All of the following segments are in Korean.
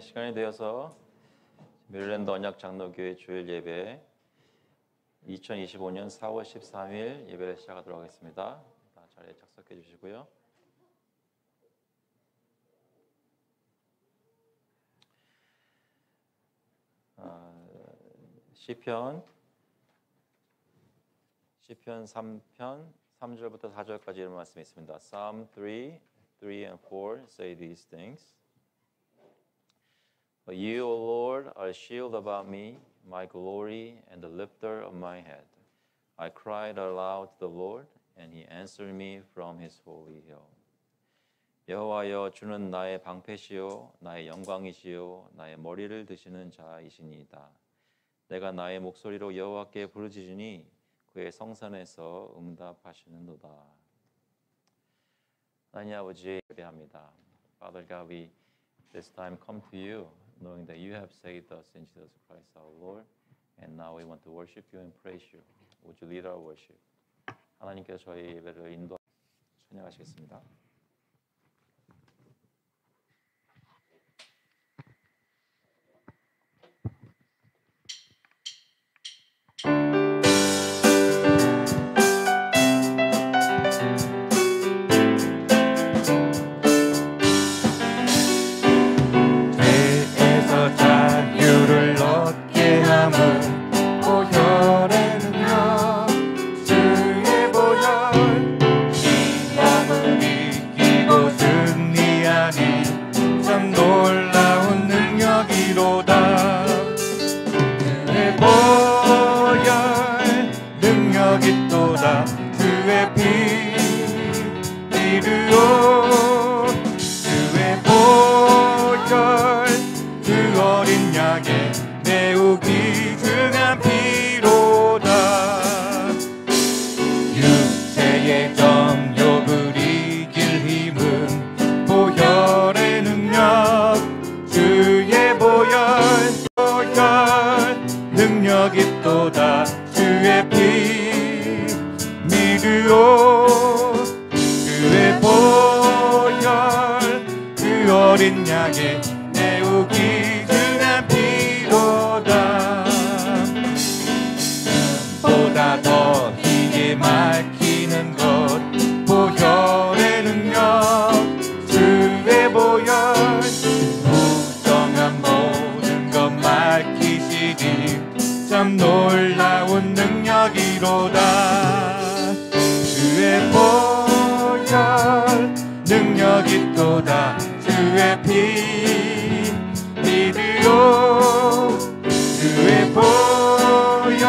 시간이 되어서 메릴랜드 언약 장로교회 주일 예배 2025년 4월 13일 예배를 시작하도록 하겠습니다. 자리에 착석해 주시고요. 시편 3편 3절부터 4절까지 이런 말씀이 있습니다. Psalm 3 and 4 say these things. But you, O Lord, are a shield about me, my glory and the lifter of my head. I cried aloud to the Lord, and He answered me from His holy hill. 여호와여, 주는 나의 방패시요 나의 영광이시요 나의 머리를 드시는 자이시니이다. 내가 나의 목소리로 여호와께 부르짖으니 그의 성산에서 응답하시는도다. 하나님 아버지, 예배합니다. Father God, we this time come to you, knowing that you have saved us in Jesus Christ our Lord, and now we want to worship you and praise you. Would you lead our worship? 하나님께서 저희 예배를 인도 찬양하시겠습니다. 참 놀라운 능력이로다. 주의 보혈 능력이 또다. 주의 피 믿으오. 주의 보혈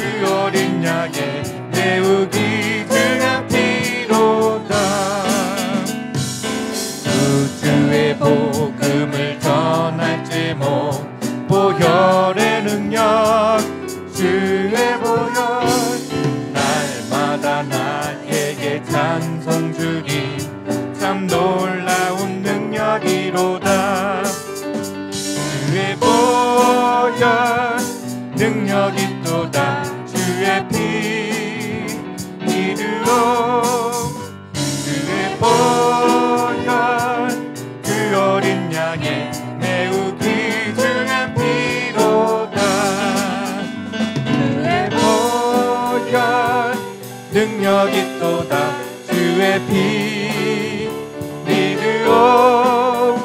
그 어린 양의 매우 귀중한 피로다. 주의 복음을 전할 제목 보혈의 능력. 주의 보혈 날마다 나에게 찬송 주리. 참 놀라운 능력이로다. 주의 보혈 능력이 또다. 주의 피 믿으오. 주의 보혈 그 어린 양의 매우 귀중한 피로다. 주의 보혈 능력이 또다. 주의 피 믿으오.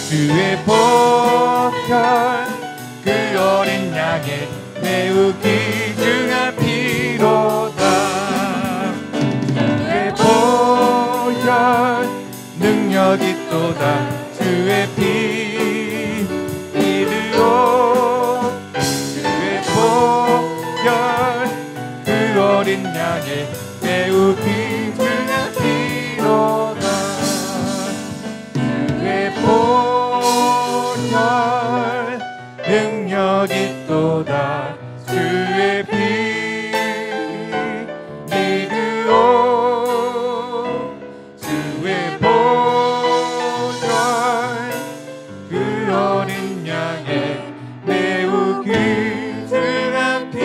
주의 보혈 그 어린 양의 매우 귀중한 피로다. 주의 보혈 능력이 또다. 주의 피 믿으오. 주의 보혈 그 어린 양의 매우 귀중한 피로다. 주의 보혈 능력이 또다. 주의 피 믿으오. 주의 보혈 그 어린 양의 매우 귀중한 피로다.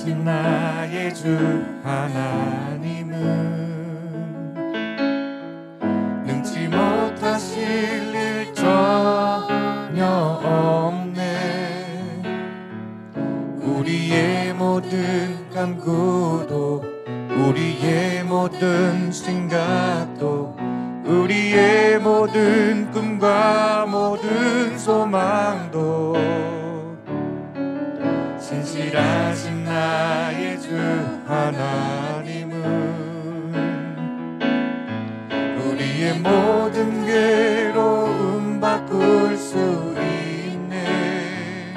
신실하신 나의 주 하나님은 능치 못하실 일 전혀 없네. 우리의 모든 간구도 우리의 모든 생각도 우리의 모든 꿈과 모든 소망도 신실하신 나의 주 하나님은 우리의 모든 괴로움 바꿀 수 있네.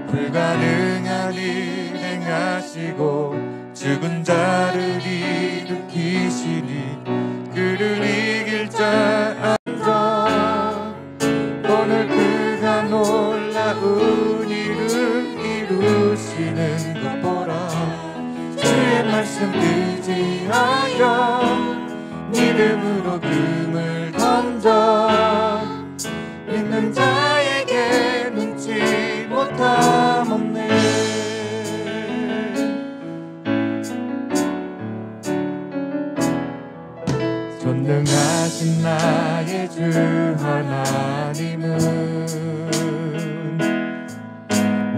불가능한 일 행하시고 죽은 자를 일으키시니 그를 이길 자 아니라. 오늘 그가 놀라운 일을 이루시는 것 보라. 주의 말씀 의지하여 믿음으로 금을 던져 믿는 자에게 눈치 못함 없네. 전능하신 나의 주 하나님은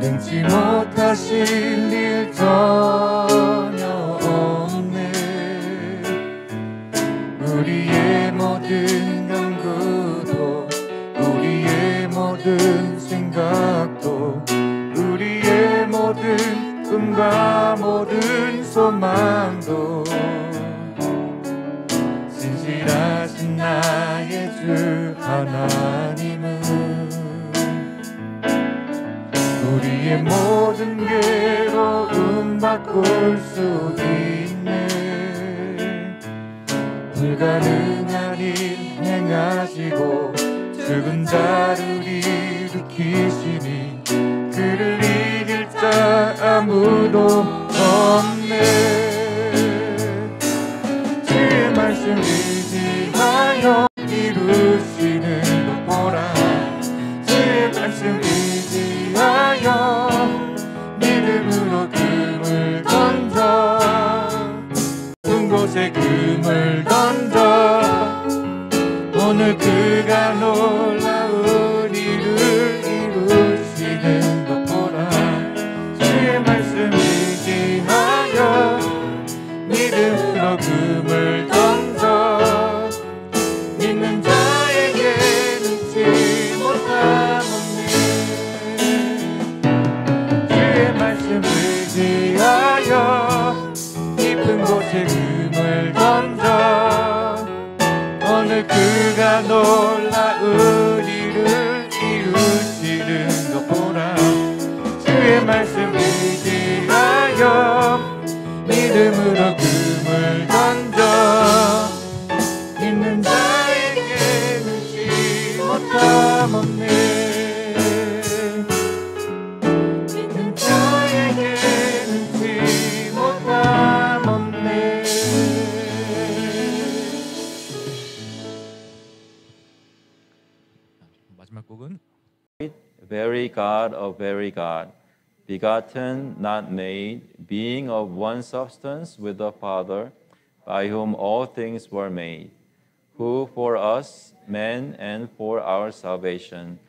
능치 못하실 일 전혀 없네. 우리의 모든 간구도 우리의 모든 생각도 우리의 모든 꿈과 모든 소망도 신실하신 나의 주 하나님은 우리의 모든 괴로움 바꿀 수 있네. 불가능한 일 행하시고 죽은 자를 일으키시니 그를 이길 자 아무도 없네. 주의 말씀 의지하여 이루시는 것 보라. 주의 말씀 의지하여 믿음으로 금을 던져 높은 곳에 금을 던져 오늘 그가 놀라운 일을 이루시는 것 보라. 주의 말씀 의지하여 믿음으로 금을 던져 믿는 자에게 눈치 못함 없네. 주의 말씀 의지하여 깊은 곳에 금을 던져 오늘 그가 놀라운 일을 이루시는 것 보라. 주의 말씀 의지하여 믿음으로 금을 던져 믿는 자에게 눈치 못함 없네. 믿는 자에게 눈치 못함 없네. 마지막 곡은 Very God of very God, begotten, not made, being of one substance with the Father, by whom all things were made, who for us, men, and for our salvation,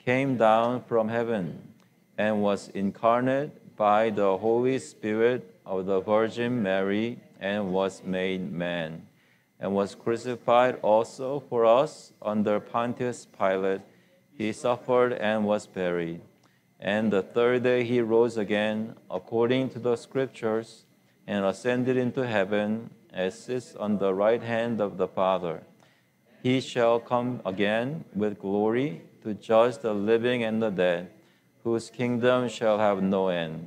came down from heaven, and was incarnate by the Holy Spirit of the Virgin Mary, and was made man, and was crucified also for us under Pontius Pilate. He suffered and was buried. And the third day he rose again, according to the Scriptures, and ascended into heaven, and sits on the right hand of the Father. He shall come again with glory to judge the living and the dead, whose kingdom shall have no end.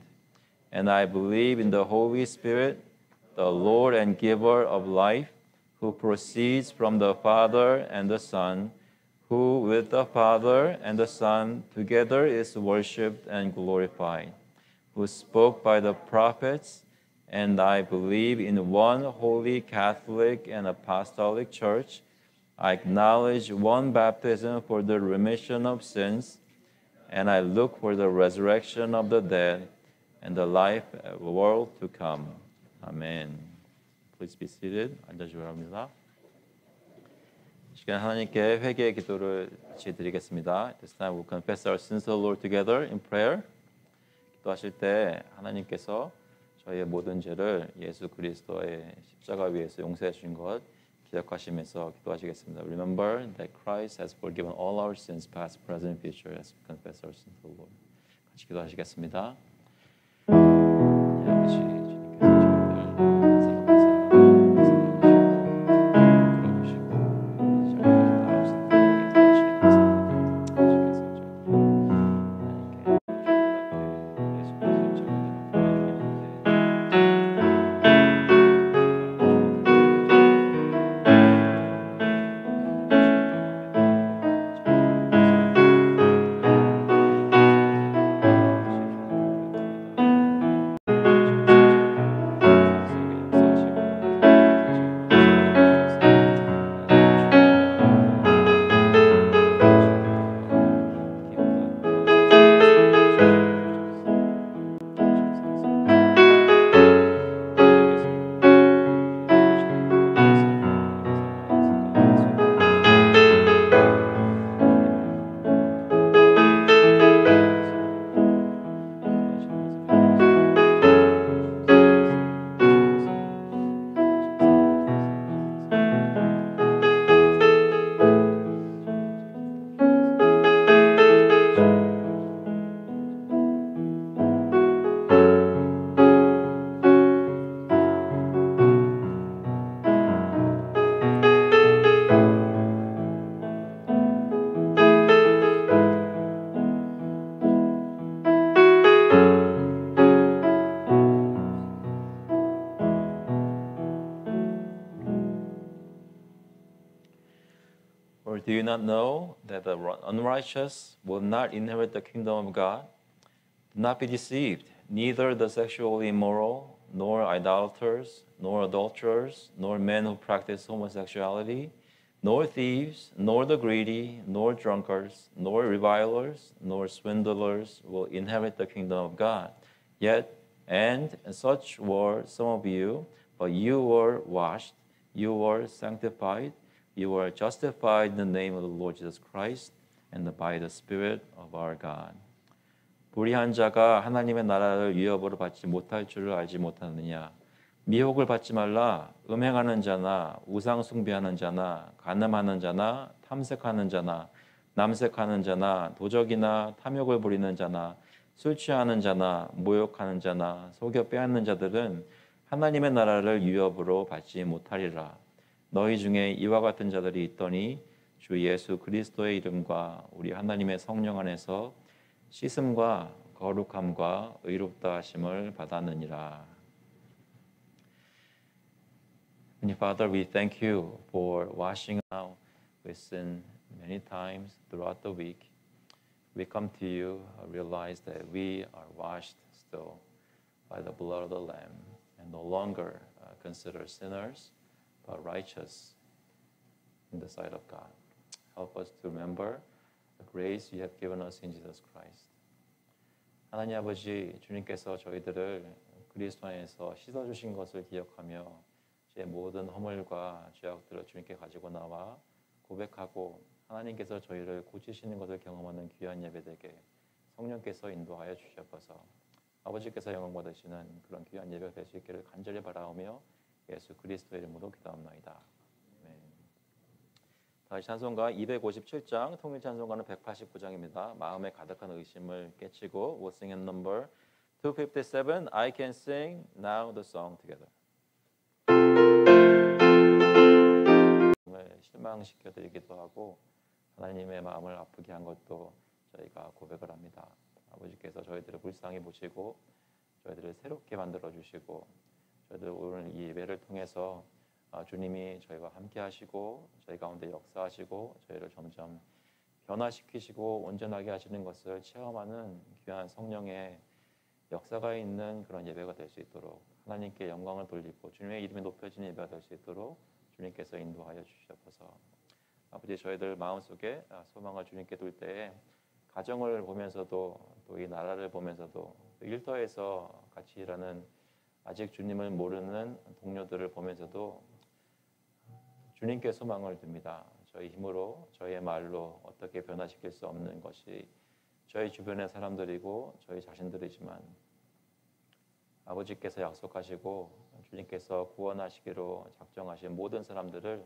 And I believe in the Holy Spirit, the Lord and giver of life, who proceeds from the Father and the Son, who with the Father and the Son together is worshipped and glorified, who spoke by the prophets. And I believe in one holy Catholic and Apostolic Church. I acknowledge one baptism for the remission of sins, and I look for the resurrection of the dead and the life of the world to come. Amen. Please be seated. 앉아주시기 바랍니다. 이 시간 하나님께 회개의 기도를 같이 드리겠습니다. This time we'll confess our sins to the Lord together in prayer. 기도하실 때 하나님께서 저희의 모든 죄를 예수 그리스도의 십자가 위에서 용서해 주신 것 기억하시면서 기도하시겠습니다. Remember that Christ has forgiven all our sins, past, present, future, as we confess our sins to the Lord. 같이 기도하시겠습니다. 아버지 주님께서 저희들 Or do you not know that the unrighteous will not inherit the kingdom of God? Do not be deceived. Neither the sexually immoral, nor idolaters, nor adulterers, nor men who practice homosexuality, nor thieves, nor the greedy, nor drunkards, nor revilers, nor swindlers will inherit the kingdom of God. Yet, and such were some of you, but you were washed, you were sanctified, you were justified in the name of the Lord Jesus Christ and by the Spirit of our God. 불의한 자가 하나님의 나라를 위협으로 받지 못할 줄을 알지 못하느냐. 미혹을 받지 말라. 음행하는 자나 우상 숭배하는 자나 간음하는 자나 탐색하는 자나 남색하는 자나 도적이나 탐욕을 부리는 자나 술 취하는 자나 모욕하는 자나 속여 빼앗는 자들은 하나님의 나라를 위협으로 받지 못하리라. 너희 중에 이와 같은 자들이 있더니 주 예수 그리스도의 이름과 우리 하나님의 성령 안에서 씻음과 거룩함과 의롭다 하심을 받았느니라. Heavenly Father, we thank you for washing out with sin many times throughout the week. We come to you, realize that we are washed still by the blood of the Lamb and no longer consider sinners, but righteous in the sight of God. Help us to remember the grace you have given us in Jesus Christ. 하나님 아버지, 주님께서 저희들을 그리스도 안에서 씻어주신 것을 기억하며 제 모든 허물과 죄악들을 주님께 가지고 나와 고백하고 하나님께서 저희를 고치시는 것을 경험하는 귀한 예배되게 성령께서 인도하여 주시옵소서. 아버지께서 영광 받으시는 그런 귀한 예배가 될 수 있기를 간절히 바라오며 예수 그리스도의 이름으로 기도합나이다. 아멘. 다시 찬송가 257장, 통일 찬송가는 189장입니다. 마음에 가득한 의심을 깨치고 We'll sing in number 257, I can sing now the song together. 실망시켜 드리기도 하고 하나님의 마음을 아프게 한 것도 저희가 고백을 합니다. 아버지께서 저희들을 불쌍히 보시고 저희들을 새롭게 만들어 주시고 저희들 오늘 이 예배를 통해서 주님이 저희와 함께 하시고 저희 가운데 역사하시고 저희를 점점 변화시키시고 온전하게 하시는 것을 체험하는 귀한 성령의 역사가 있는 그런 예배가 될 수 있도록 하나님께 영광을 돌리고 주님의 이름이 높여지는 예배가 될 수 있도록 주님께서 인도하여 주시옵소서. 아버지 저희들 마음속에 소망을 주님께 둘 때에 가정을 보면서도 또 이 나라를 보면서도 또 일터에서 같이 일하는 아직 주님을 모르는 동료들을 보면서도 주님께 소망을 둡니다. 저희 힘으로 저희의 말로 어떻게 변화시킬 수 없는 것이 저희 주변의 사람들이고 저희 자신들이지만 아버지께서 약속하시고 주님께서 구원하시기로 작정하신 모든 사람들을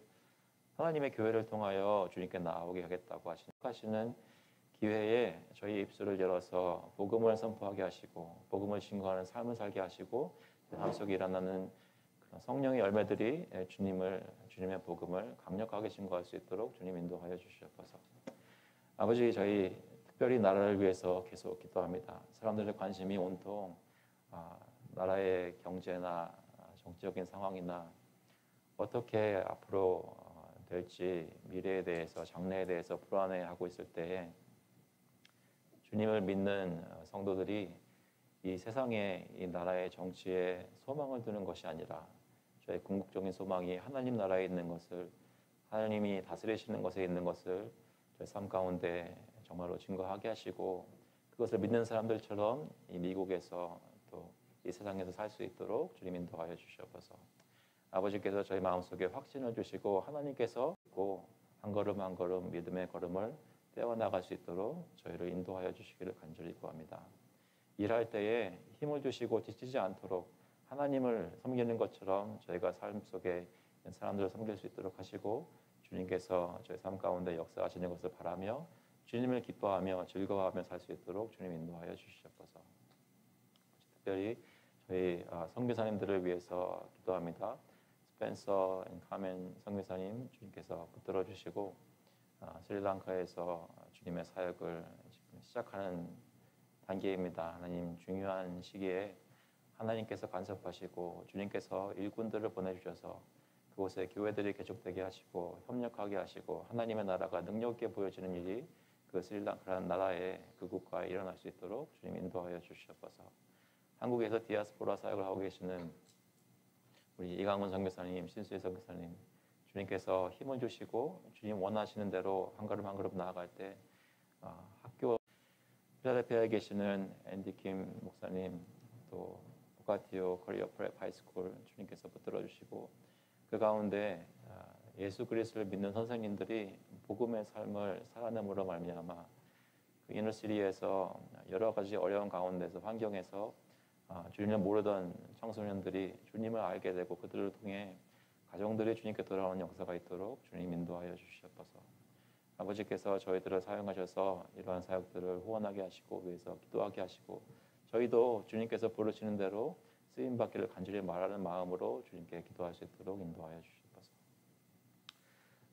하나님의 교회를 통하여 주님께 나오게 하겠다고 하시는 기회에 저희 입술을 열어서 복음을 선포하게 하시고 복음을 증거하는 삶을 살게 하시고 삶 속에 일어나는 그런 성령의 열매들이 주님의 복음을 강력하게 증거할 수 있도록 주님 인도하여 주시옵소서. 아버지, 저희 특별히 나라를 위해서 계속 기도합니다. 사람들의 관심이 온통 나라의 경제나 정치적인 상황이나 어떻게 앞으로 될지 미래에 대해서 장래에 대해서 불안해하고 있을 때에 주님을 믿는 성도들이 이 세상에 이 나라의 정치에 소망을 두는 것이 아니라 저의 궁극적인 소망이 하나님 나라에 있는 것을 하나님이 다스리시는 것에 있는 것을 저희 삶 가운데 정말로 증거하게 하시고 그것을 믿는 사람들처럼 이 미국에서 또 이 세상에서 살 수 있도록 주님 인도하여 주시옵소서. 아버지께서 저희 마음속에 확신을 주시고 하나님께서 한 걸음 한 걸음 믿음의 걸음을 떼어나갈 수 있도록 저희를 인도하여 주시기를 간절히 구합니다. 일할 때에 힘을 주시고 지치지 않도록 하나님을 섬기는 것처럼 저희가 삶 속에 사람들을 섬길 수 있도록 하시고 주님께서 저희 삶 가운데 역사하시는 것을 바라며 주님을 기뻐하며 즐거워하며 살 수 있도록 주님 인도하여 주시옵소서. 특별히 저희 선교사님들을 위해서 기도합니다. 스펜서 앤 카멘 선교사님 주님께서 붙들어 주시고 스리랑카에서 주님의 사역을 지금 시작하는 단계입니다. 하나님 중요한 시기에 하나님께서 간섭하시고 주님께서 일꾼들을 보내주셔서 그곳에 교회들이 개척되게 하시고 협력하게 하시고 하나님의 나라가 능력 있게 보여지는 일이 그 스리랑카라는 나라에 그 국가에 일어날 수 있도록 주님 인도하여 주시옵소서. 한국에서 디아스포라 사역을 하고 계시는 우리 이강훈 선교사님, 신수희 선교사님 주님께서 힘을 주시고 주님 원하시는 대로 한 걸음 한 걸음 나아갈 때 학교 필라델피아에 계시는 앤디 킴 목사님 또 부카티오 코리아 프랩 하이스쿨 주님께서 붙들어 주시고 그 가운데 예수 그리스도를 믿는 선생님들이 복음의 삶을 살아남으로 말미암아 그 이너시리에서 여러 가지 어려운 가운데서 환경에서 주님을 모르던 청소년들이 주님을 알게 되고 그들을 통해 가정들이 주님께 돌아오는 역사가 있도록 주님 인도하여 주시옵소서. 아버지께서 저희들을 사용하셔서 이러한 사역들을 후원하게 하시고 위해서 기도하게 하시고 저희도 주님께서 부르시는 대로 쓰임받기를 간절히 말하는 마음으로 주님께 기도할 수 있도록 인도하여 주시옵소서.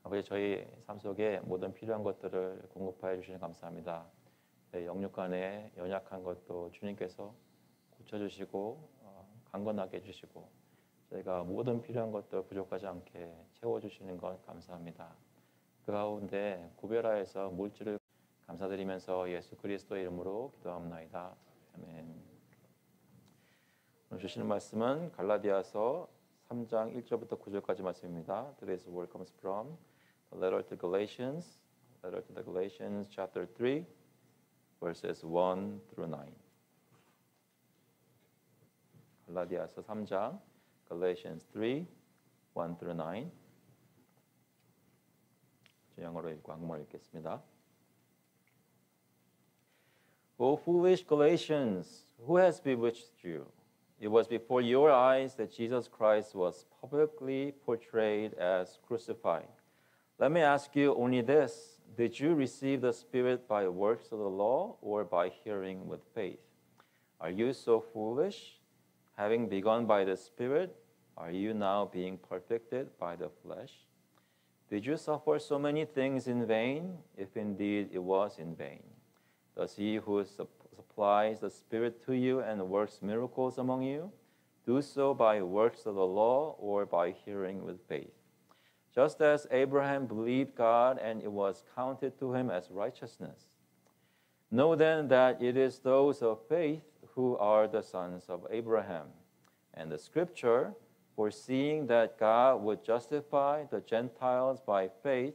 아버지, 저희 삶 속에 모든 필요한 것들을 공급하여 주시니 감사합니다. 영육 간에 연약한 것도 주님께서 고쳐주시고 강건하게 해주시고 저희가 모든 필요한 것들 부족하지 않게 채워주시는 것 감사합니다. 그 가운데 구별하여서 물질을 감사드리면서 예수 그리스도의 이름으로 기도합나이다. 아멘. 오늘 주시는 말씀은 갈라디아서 3장 1절부터 9절까지 말씀입니다. Today's word comes from the letter to Galatians chapter 3 verses 1 through 9. 갈라디아서 3장 Galatians 3 1 through 9. 영어로 읽고 한국말로 읽겠습니다. O foolish Galatians, who has bewitched you? It was before your eyes that Jesus Christ was publicly portrayed as crucified. Let me ask you only this: did you receive the Spirit by works of the law or by hearing with faith? Are you so foolish? Having begun by the Spirit, are you now being perfected by the flesh? Did you suffer so many things in vain, if indeed it was in vain? Does he who supplies the Spirit to you and works miracles among you do so by works of the law or by hearing with faith? Just as Abraham believed God and it was counted to him as righteousness. Know then that it is those of faith who are the sons of Abraham. And the Scripture, foreseeing that God would justify the Gentiles by faith,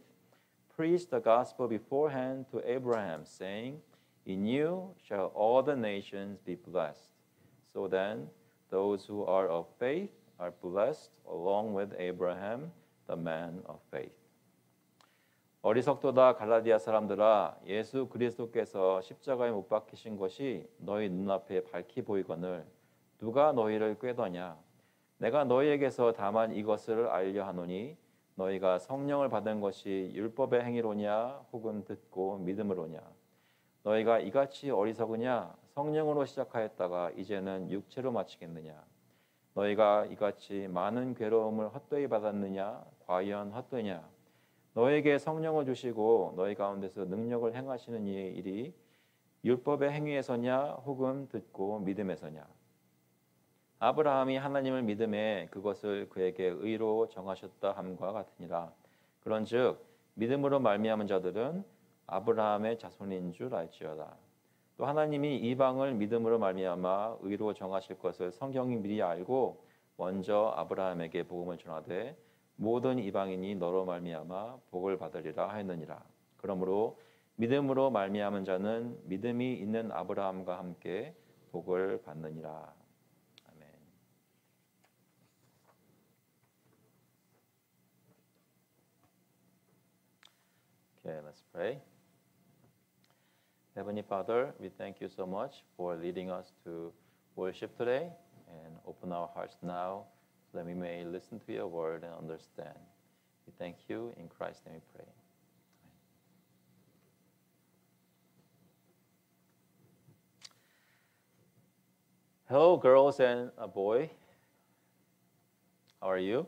preached the gospel beforehand to Abraham, saying, In you shall all the nations be blessed. So then, those who are of faith are blessed along with Abraham, the man of faith. 어리석도다 갈라디아 사람들아, 예수 그리스도께서 십자가에 못 박히신 것이 너희 눈앞에 밝히 보이거늘 누가 너희를 꾀더냐? 내가 너희에게서 다만 이것을 알려 하노니 너희가 성령을 받은 것이 율법의 행위로냐 혹은 듣고 믿음으로냐? 너희가 이같이 어리석으냐? 성령으로 시작하였다가 이제는 육체로 마치겠느냐? 너희가 이같이 많은 괴로움을 헛되이 받았느냐? 과연 헛되냐? 너에게 성령을 주시고 너희 가운데서 능력을 행하시는 이의 일이 율법의 행위에서냐 혹은 듣고 믿음에서냐? 아브라함이 하나님을 믿음에 그것을 그에게 의로 정하셨다 함과 같으니라. 그런즉 믿음으로 말미암은 자들은 아브라함의 자손인 줄 알지어다. 또 하나님이 이방을 믿음으로 말미암아 의로 정하실 것을 성경이 미리 알고 먼저 아브라함에게 복음을 전하되 모든 이방인이 너로 말미암아 복을 받으리라 하였느니라. 그러므로 믿음으로 말미암은 자는 믿음이 있는 아브라함과 함께 복을 받느니라. 아멘. Okay, let's pray. Heavenly Father, we thank you so much for leading us to worship today and open our hearts now so that we may listen to your word and understand. We thank you. In Christ's name we pray. Hello, girls and a boy. How are you?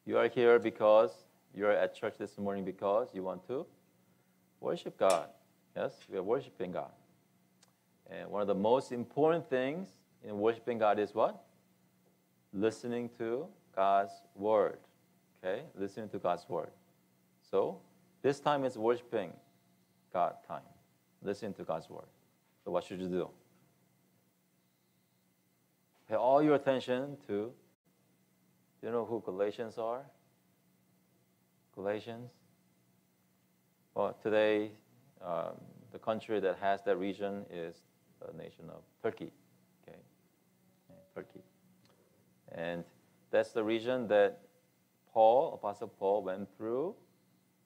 You are here because you are at church this morning because you want to worship God. Yes, we are worshiping God. And one of the most important things in worshiping God is what? Listening to God's word. Okay, listening to God's word. So this time is worshiping God time. Listening to God's word. So what should you do? Pay all your attention to, do you know who Galatians are? Galatians? Well, today, the country that has that region is the nation of Turkey. Okay, Turkey. And that's the region that Apostle Paul went through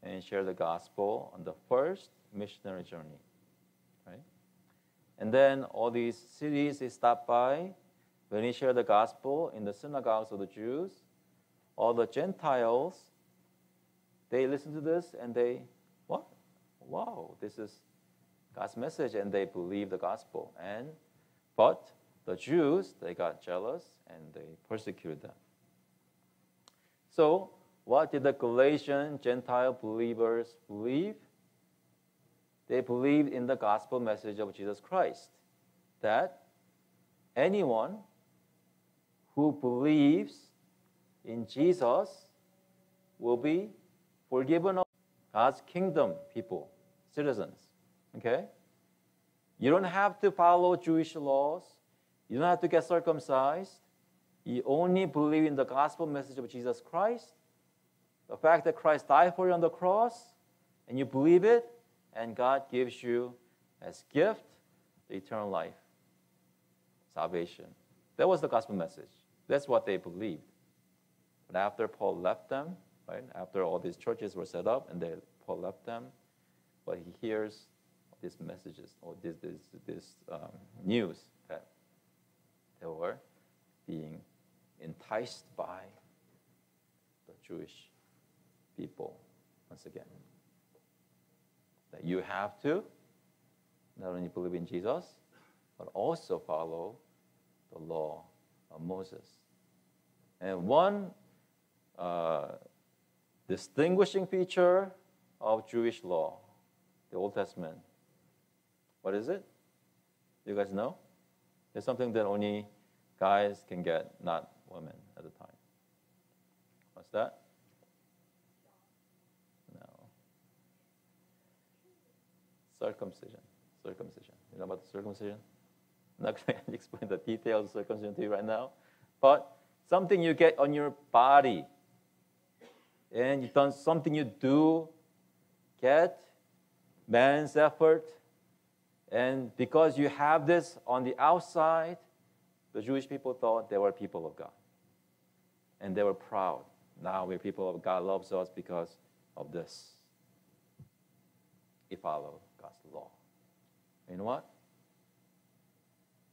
and shared the gospel on the first missionary journey. Right? And then all these cities he stopped by, when he shared the gospel in the synagogues of the Jews, all the Gentiles, they listened to this and they, what? Wow, this is God's message, and they believed the gospel. But the Jews, they got jealous and they persecuted them. So, what did the Galatian Gentile believers believe? They believed in the gospel message of Jesus Christ, that anyone who believes in Jesus will be forgiven of God's kingdom people, citizens. Okay? You don't have to follow Jewish laws. You don't have to get circumcised. You only believe in the gospel message of Jesus Christ, the fact that Christ died for you on the cross, and you believe it, and God gives you as gift the eternal life, salvation. That was the gospel message. That's what they believed. But after Paul left them, right, after all these churches were set up and Paul left them, but he hears these messages or this news that they were being enticed by the Jewish people once again. That you have to not only believe in Jesus, but also follow the law of Moses. And one distinguishing feature of Jewish law, the Old Testament, what is it? You guys know? It's something that only guys can get, not women at the time. What's that? No. Circumcision. You know about the circumcision? I'm not going to explain the details of circumcision to you right now, but something you get on your body, and you've done something you do, get man's effort, And because you have this on the outside, the Jewish people thought they were people of God. And they were proud. Now we're people of God loves us because of this. We follow God's law. You know what?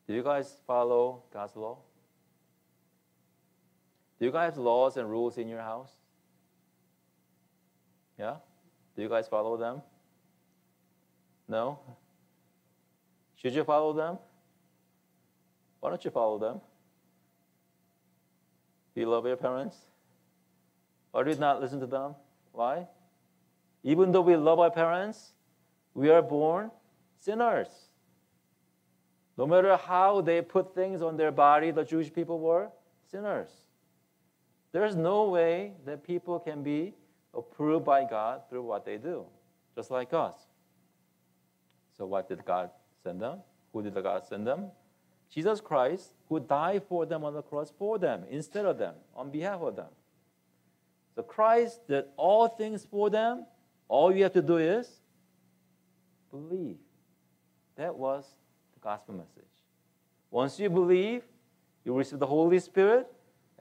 Do you guys follow God's law? Do you guys have laws and rules in your house? Yeah? Do you guys follow them? No? Should you follow them? Why don't you follow them? Do you love your parents? Or do you not listen to them? Why? Even though we love our parents, we are born sinners. No matter how they put things on their body, the Jewish people were sinners. There's no way that people can be approved by God through what they do, just like us. So what did God send them? Who did God send them? Jesus Christ, who died for them on the cross for them, instead of them, on behalf of them. So Christ did all things for them. All you have to do is believe. That was the gospel message. Once you believe, you receive the Holy Spirit,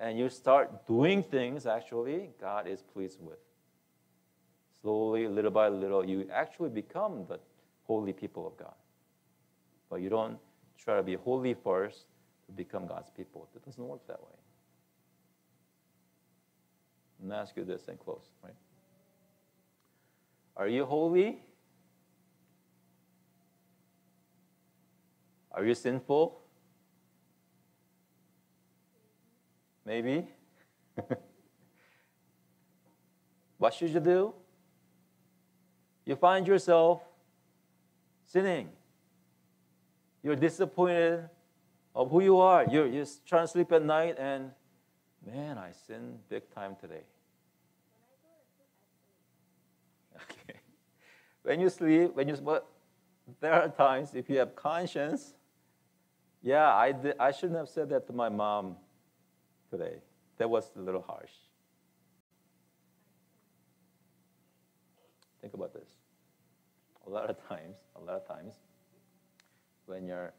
and you start doing things actually God is pleased with. Slowly, little by little, you actually become the holy people of God. But you don't try to be holy first to become God's people. It doesn't work that way. Let me ask you this and close, right? Are you holy? Are you sinful? Maybe. What should you do? You find yourself sinning. You're disappointed of who you are. You're trying to sleep at night and, man, I sinned big time today. Okay. When you sleep, but there are times if you have conscience, yeah, I shouldn't have said that to my mom today. That was a little harsh. Think about this. A lot of times, when we have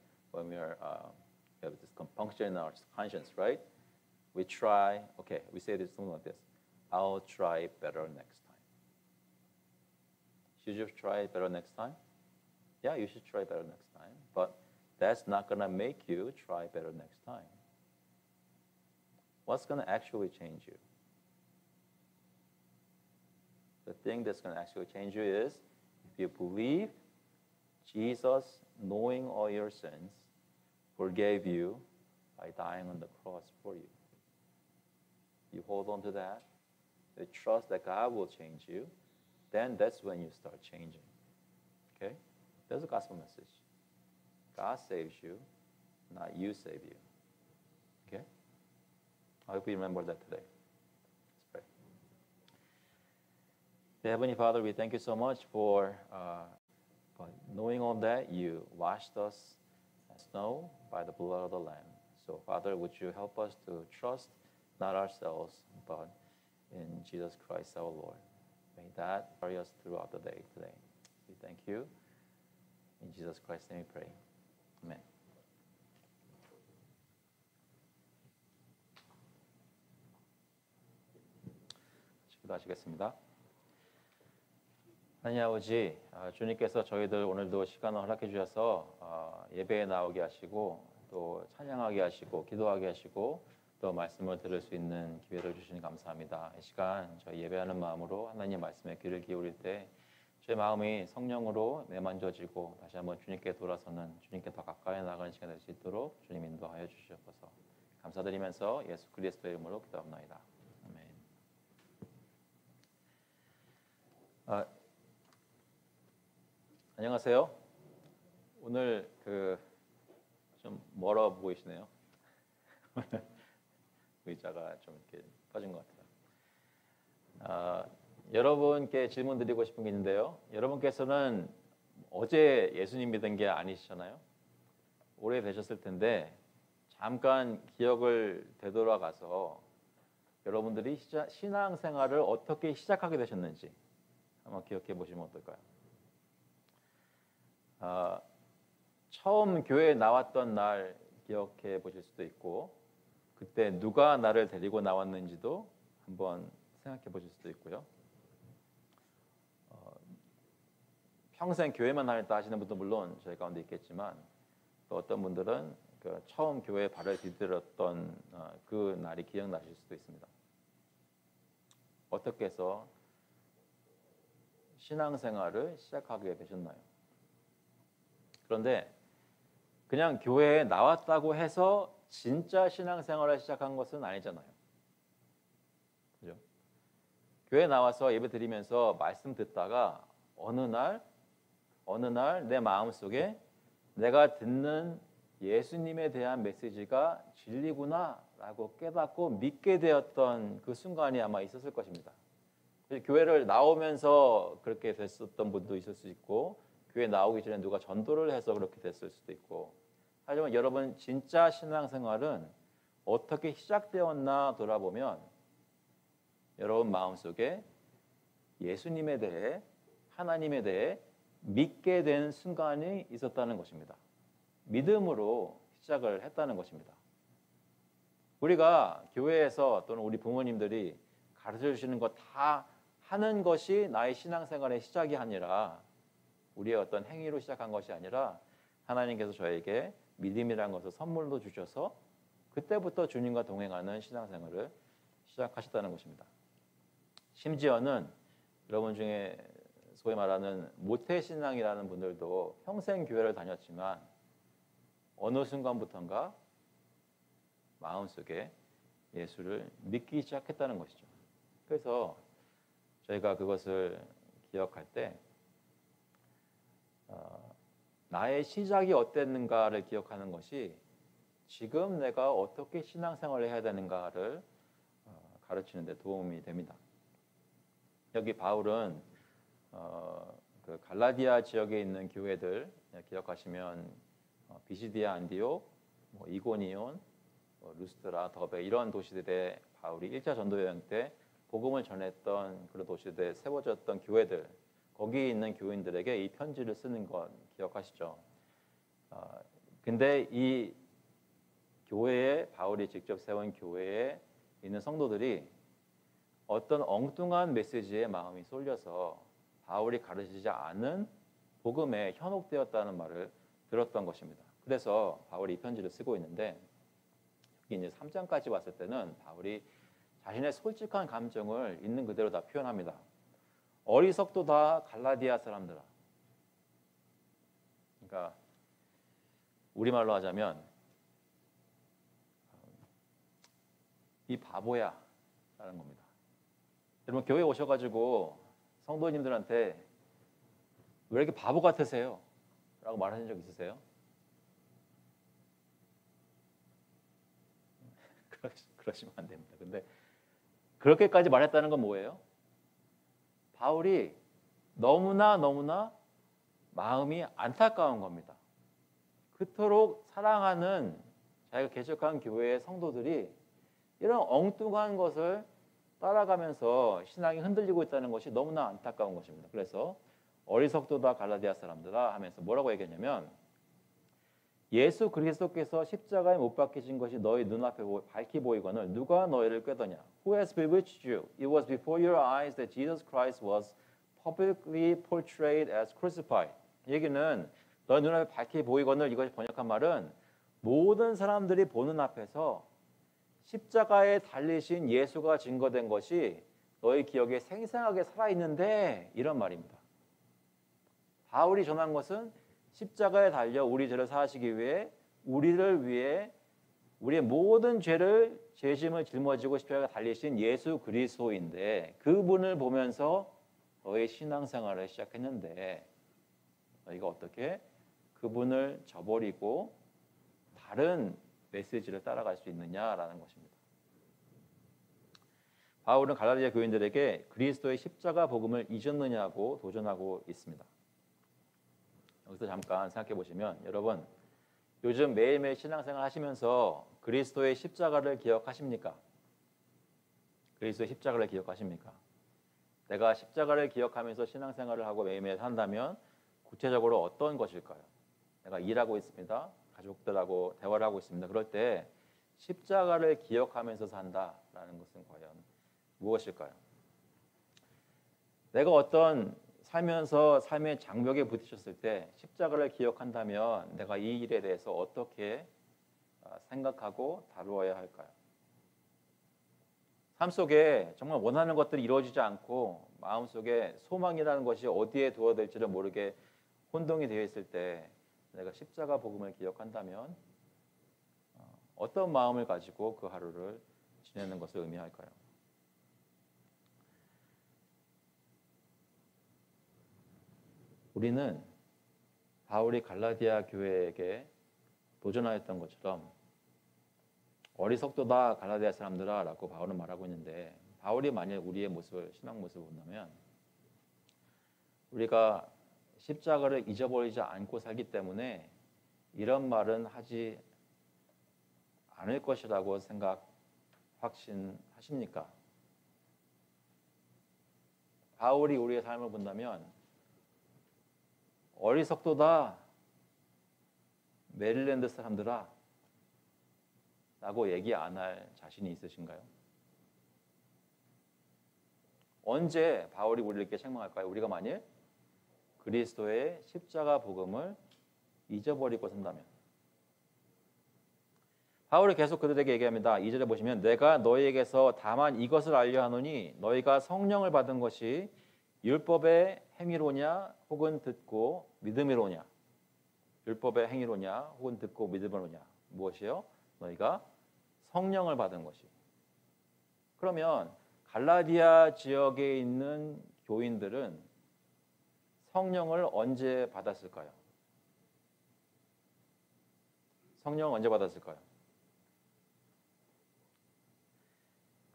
this compunction in our conscience, right? We try. Okay, we say this something like this: "I'll try better next time." Should you try better next time? Yeah, you should try better next time. But that's not gonna make you try better next time. What's going to actually change you? The thing that's going to actually change you is if you believe Jesus, knowing all your sins, forgave you by dying on the cross for you. You hold on to that, you trust that God will change you, then that's when you start changing. Okay? There's a gospel message. God saves you, not you save you. Okay? I hope you remember that today. Let's pray. Dear Heavenly Father, we thank you so much for knowing all that. You washed us as snow by the blood of the Lamb. So, Father, would you help us to trust not ourselves, but in Jesus Christ our Lord. May that carry us throughout the day today. We thank you. In Jesus Christ's name we pray. Amen. 기도하시겠습니다. 하나님 아버지, 주님께서 저희들 오늘도 시간을 허락해 주셔서 예배에 나오게 하시고 또 찬양하게 하시고 기도하게 하시고 또 말씀을 들을 수 있는 기회를 주시니 감사합니다. 이 시간 저희 예배하는 마음으로 하나님 말씀에 귀를 기울일 때 저희 마음이 성령으로 내만져지고 다시 한번 주님께 돌아서는 주님께 더 가까이 나가는 시간 될 수 있도록 주님 인도하여 주시옵소서. 감사드리면서 예수 그리스도의 이름으로 기도합나이다. 안녕하세요. 오늘 좀 멀어 보이시네요. 의자가 좀 이렇게 빠진 것 같아요. 여러분께 질문 드리고 싶은 게 있는데요. 여러분께서는 어제 예수님 믿은 게 아니시잖아요. 오래 되셨을 텐데 잠깐 기억을 되돌아가서 여러분들이 신앙생활을 어떻게 시작하게 되셨는지 한번 기억해 보시면 어떨까요? 처음 교회에 나왔던 날 기억해 보실 수도 있고 그때 누가 나를 데리고 나왔는지도 한번 생각해 보실 수도 있고요. 평생 교회만 다녔다 하시는 분도 물론 저희 가운데 있겠지만 또 어떤 분들은 그 처음 교회에 발을 디딜었던 그 날이 기억나실 수도 있습니다. 어떻게 해서 신앙생활을 시작하게 되셨나요? 그런데 그냥 교회에 나왔다고 해서 진짜 신앙생활을 시작한 것은 아니잖아요. 그죠? 교회 나와서 예배 드리면서 말씀 듣다가 어느 날 내 마음속에 내가 듣는 예수님에 대한 메시지가 진리구나라고 깨닫고 믿게 되었던 그 순간이 아마 있었을 것입니다. 교회를 나오면서 그렇게 됐었던 분도 있을 수 있고 교회 나오기 전에 누가 전도를 해서 그렇게 됐을 수도 있고 하지만 여러분 진짜 신앙생활은 어떻게 시작되었나 돌아보면 여러분 마음속에 예수님에 대해 하나님에 대해 믿게 된 순간이 있었다는 것입니다. 믿음으로 시작을 했다는 것입니다. 우리가 교회에서 또는 우리 부모님들이 가르쳐 주시는 것 다 하는 것이 나의 신앙생활의 시작이 아니라 우리의 어떤 행위로 시작한 것이 아니라 하나님께서 저에게 믿음이라는 것을 선물로 주셔서 그때부터 주님과 동행하는 신앙생활을 시작하셨다는 것입니다. 심지어는 여러분 중에 소위 말하는 모태신앙이라는 분들도 평생 교회를 다녔지만 어느 순간부터인가 마음속에 예수를 믿기 시작했다는 것이죠. 그래서 저희가 그것을 기억할 때 나의 시작이 어땠는가를 기억하는 것이 지금 내가 어떻게 신앙생활을 해야 되는가를 가르치는 데 도움이 됩니다. 여기 바울은 그 갈라디아 지역에 있는 교회들 기억하시면 비시디아, 안디옥, 이고니온, 루스트라, 더베 이런 도시들에 바울이 1차 전도 여행 때 복음을 전했던 그런 도시들에 세워졌던 교회들 거기 있는 교인들에게 이 편지를 쓰는 건 기억하시죠? 근데 이 교회에 바울이 직접 세운 교회에 있는 성도들이 어떤 엉뚱한 메시지에 마음이 쏠려서 바울이 가르치지 않은 복음에 현혹되었다는 말을 들었던 것입니다. 그래서 바울이 이 편지를 쓰고 있는데 이제 3장까지 왔을 때는 바울이 자신의 솔직한 감정을 있는 그대로 다 표현합니다. 어리석도다 갈라디아 사람들아. 그러니까 우리말로 하자면 이 바보야 라는 겁니다. 여러분 교회 오셔가지고 성도님들한테 왜 이렇게 바보 같으세요? 라고 말하신 적 있으세요? 그러시면 안 됩니다. 근데 그렇게까지 말했다는 건 뭐예요? 바울이 너무나 마음이 안타까운 겁니다. 그토록 사랑하는 자기가 개척한 교회의 성도들이 이런 엉뚱한 것을 따라가면서 신앙이 흔들리고 있다는 것이 너무나 안타까운 것입니다. 그래서 어리석도다 갈라디아 사람들아 하면서 뭐라고 얘기했냐면 예수 그리스도께서 십자가에 못 박히신 것이 너희 눈앞에 밝히 보이거늘 누가 너희를 꾀더냐? Who has bewitched you? It was before your eyes that Jesus Christ was publicly portrayed as crucified. 이 얘기는 너희 눈앞에 밝히 보이거늘 이것이 번역한 말은 모든 사람들이 보는 앞에서 십자가에 달리신 예수가 증거된 것이 너희 기억에 생생하게 살아있는데 이런 말입니다. 바울이 전한 것은 십자가에 달려 우리 죄를 사하시기 위해 우리를 위해 우리의 모든 죄를 죄짐을 짊어지고 십자가에 달리신 예수 그리스도인데 그분을 보면서 너의 신앙생활을 시작했는데 너희가 어떻게 그분을 저버리고 다른 메시지를 따라갈 수 있느냐라는 것입니다. 바울은 갈라디아 교인들에게 그리스도의 십자가 복음을 잊었느냐고 도전하고 있습니다. 여기서 잠깐 생각해 보시면 여러분 요즘 매일매일 신앙생활 하시면서 그리스도의 십자가를 기억하십니까? 그리스도의 십자가를 기억하십니까? 내가 십자가를 기억하면서 신앙생활을 하고 매일매일 산다면 구체적으로 어떤 것일까요? 내가 일하고 있습니다. 가족들하고 대화를 하고 있습니다. 그럴 때 십자가를 기억하면서 산다라는 것은 과연 무엇일까요? 내가 어떤 살면서 삶의 장벽에 부딪혔을 때 십자가를 기억한다면 내가 이 일에 대해서 어떻게 생각하고 다루어야 할까요? 삶 속에 정말 원하는 것들이 이루어지지 않고 마음속에 소망이라는 것이 어디에 두어야 될지를 모르게 혼동이 되어 있을 때 내가 십자가 복음을 기억한다면 어떤 마음을 가지고 그 하루를 지내는 것을 의미할까요? 우리는 바울이 갈라디아 교회에게 도전하였던 것처럼 어리석도다 갈라디아 사람들아 라고 바울은 말하고 있는데, 바울이 만약 우리의 모습을, 신앙 모습을 본다면 우리가 십자가를 잊어버리지 않고 살기 때문에 이런 말은 하지 않을 것이라고 확신하십니까? 바울이 우리의 삶을 본다면 어리석도다 메릴랜드 사람들아 라고 얘기 안 할 자신이 있으신가요? 언제 바울이 우리를 이렇게 책망할까요? 우리가 만일 그리스도의 십자가 복음을 잊어버리고 산다면. 바울이 계속 그들에게 얘기합니다. 2절에 보시면 내가 너희에게서 다만 이것을 알려 하노니 너희가 성령을 받은 것이 율법의 행위로냐 혹은 듣고 믿음이로냐. 율법의 행위로냐 혹은 듣고 믿음이로냐. 무엇이요? 너희가 성령을 받은 것이. 그러면 갈라디아 지역에 있는 교인들은 성령을 언제 받았을까요? 성령을 언제 받았을까요?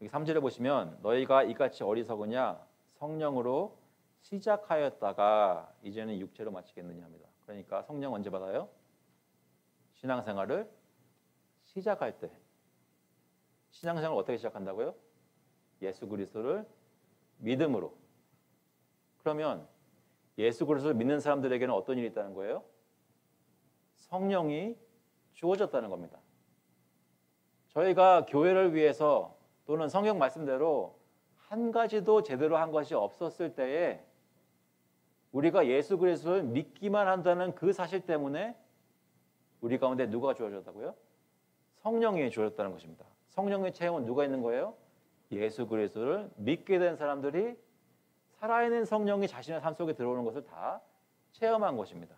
여기 3절에 보시면 너희가 이같이 어리석으냐 성령으로 시작하였다가 이제는 육체로 마치겠느냐 합니다. 그러니까 성령 언제 받아요? 신앙생활을 시작할 때. 신앙생활을 어떻게 시작한다고요? 예수 그리스도를 믿음으로. 그러면 예수 그리스도를 믿는 사람들에게는 어떤 일이 있다는 거예요? 성령이 주어졌다는 겁니다. 저희가 교회를 위해서 또는 성경 말씀대로 한 가지도 제대로 한 것이 없었을 때에 우리가 예수 그리스도를 믿기만 한다는 그 사실 때문에 우리 가운데 누가 주어졌다고요? 성령이 주어졌다는 것입니다. 성령의 체험은 누가 있는 거예요? 예수 그리스도를 믿게 된 사람들이 살아있는 성령이 자신의 삶 속에 들어오는 것을 다 체험한 것입니다.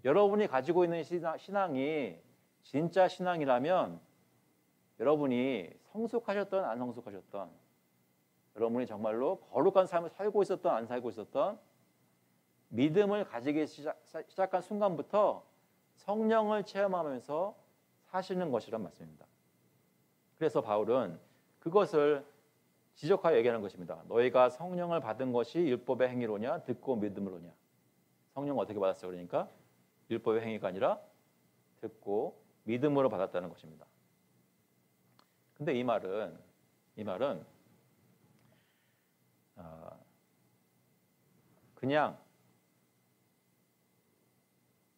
여러분이 가지고 있는 신앙이 진짜 신앙이라면 여러분이 성숙하셨던 안 성숙하셨던, 여러분이 정말로 거룩한 삶을 살고 있었던 안 살고 있었던, 믿음을 가지기 시작한 순간부터 성령을 체험하면서 사시는 것이란 말씀입니다. 그래서 바울은 그것을 지적하여 얘기하는 것입니다. 너희가 성령을 받은 것이 율법의 행위로냐 듣고 믿음으로냐. 성령을 어떻게 받았어요? 그러니까 율법의 행위가 아니라 듣고 믿음으로 받았다는 것입니다. 근데 이 말은 그냥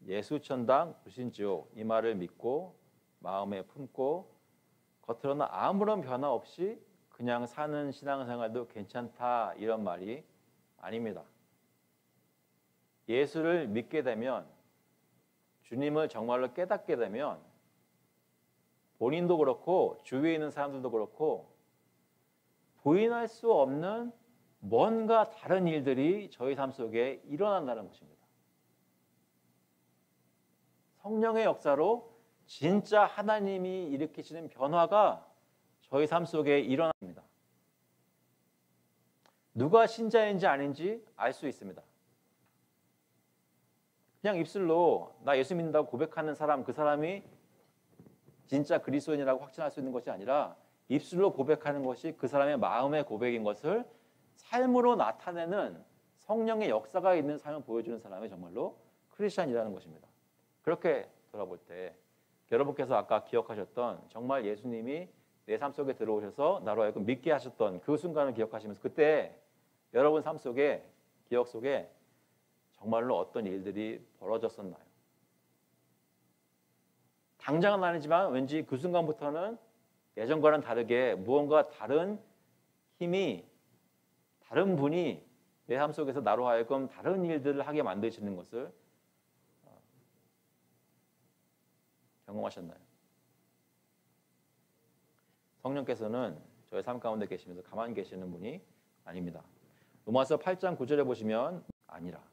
예수천당 불신지옥 이 말을 믿고 마음에 품고 겉으로는 아무런 변화 없이 그냥 사는 신앙생활도 괜찮다 이런 말이 아닙니다. 예수를 믿게 되면, 주님을 정말로 깨닫게 되면 본인도 그렇고 주위에 있는 사람들도 그렇고 부인할 수 없는 뭔가 다른 일들이 저희 삶 속에 일어난다는 것입니다. 성령의 역사로 진짜 하나님이 일으키시는 변화가 저희 삶 속에 일어납니다. 누가 신자인지 아닌지 알 수 있습니다. 그냥 입술로 나 예수 믿는다고 고백하는 사람, 그 사람이 진짜 그리스도인이라고 확신할 수 있는 것이 아니라 입술로 고백하는 것이 그 사람의 마음의 고백인 것을 삶으로 나타내는 성령의 역사가 있는 삶을 보여주는 사람이 정말로 크리스찬이라는 것입니다. 그렇게 돌아볼 때 여러분께서 아까 기억하셨던 정말 예수님이 내 삶 속에 들어오셔서 나로 하여금 믿게 하셨던 그 순간을 기억하시면서 그때 여러분 삶 속에, 기억 속에 정말로 어떤 일들이 벌어졌었나요? 당장은 아니지만 왠지 그 순간부터는 예전과는 다르게 무언가 다른 힘이, 다른 분이 내 삶 속에서 나로 하여금 다른 일들을 하게 만드시는 것을 경험하셨나요? 성령께서는 저의 삶 가운데 계시면서 가만히 계시는 분이 아닙니다. 로마서 8장 9절에 보시면 아니라.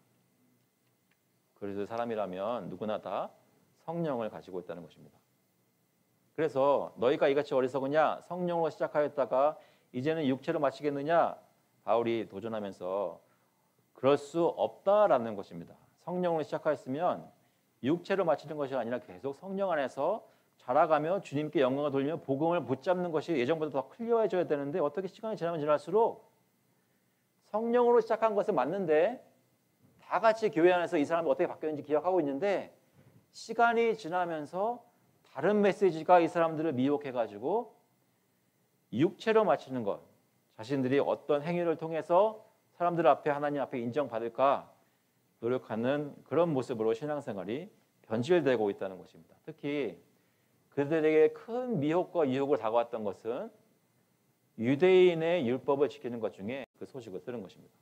그래서 사람이라면 누구나 다 성령을 가지고 있다는 것입니다. 그래서 너희가 이같이 어리석으냐? 성령으로 시작하였다가 이제는 육체로 마치겠느냐? 바울이 도전하면서 그럴 수 없다라는 것입니다. 성령으로 시작하였으면 육체로 마치는 것이 아니라 계속 성령 안에서 자라가며 주님께 영광을 돌리며 복음을 붙잡는 것이 예전보다 더 클리어해져야 되는데 어떻게 시간이 지나면 지날수록 성령으로 시작한 것은 맞는데 다 같이 교회 안에서 이 사람이 어떻게 바뀌었는지 기억하고 있는데 시간이 지나면서 다른 메시지가 이 사람들을 미혹해가지고 육체로 마치는 것, 자신들이 어떤 행위를 통해서 사람들 앞에 하나님 앞에 인정받을까 노력하는 그런 모습으로 신앙생활이 변질되고 있다는 것입니다. 특히 그들에게 큰 미혹과 유혹을 다가왔던 것은 유대인의 율법을 지키는 것 중에 그 소식을 들은 것입니다.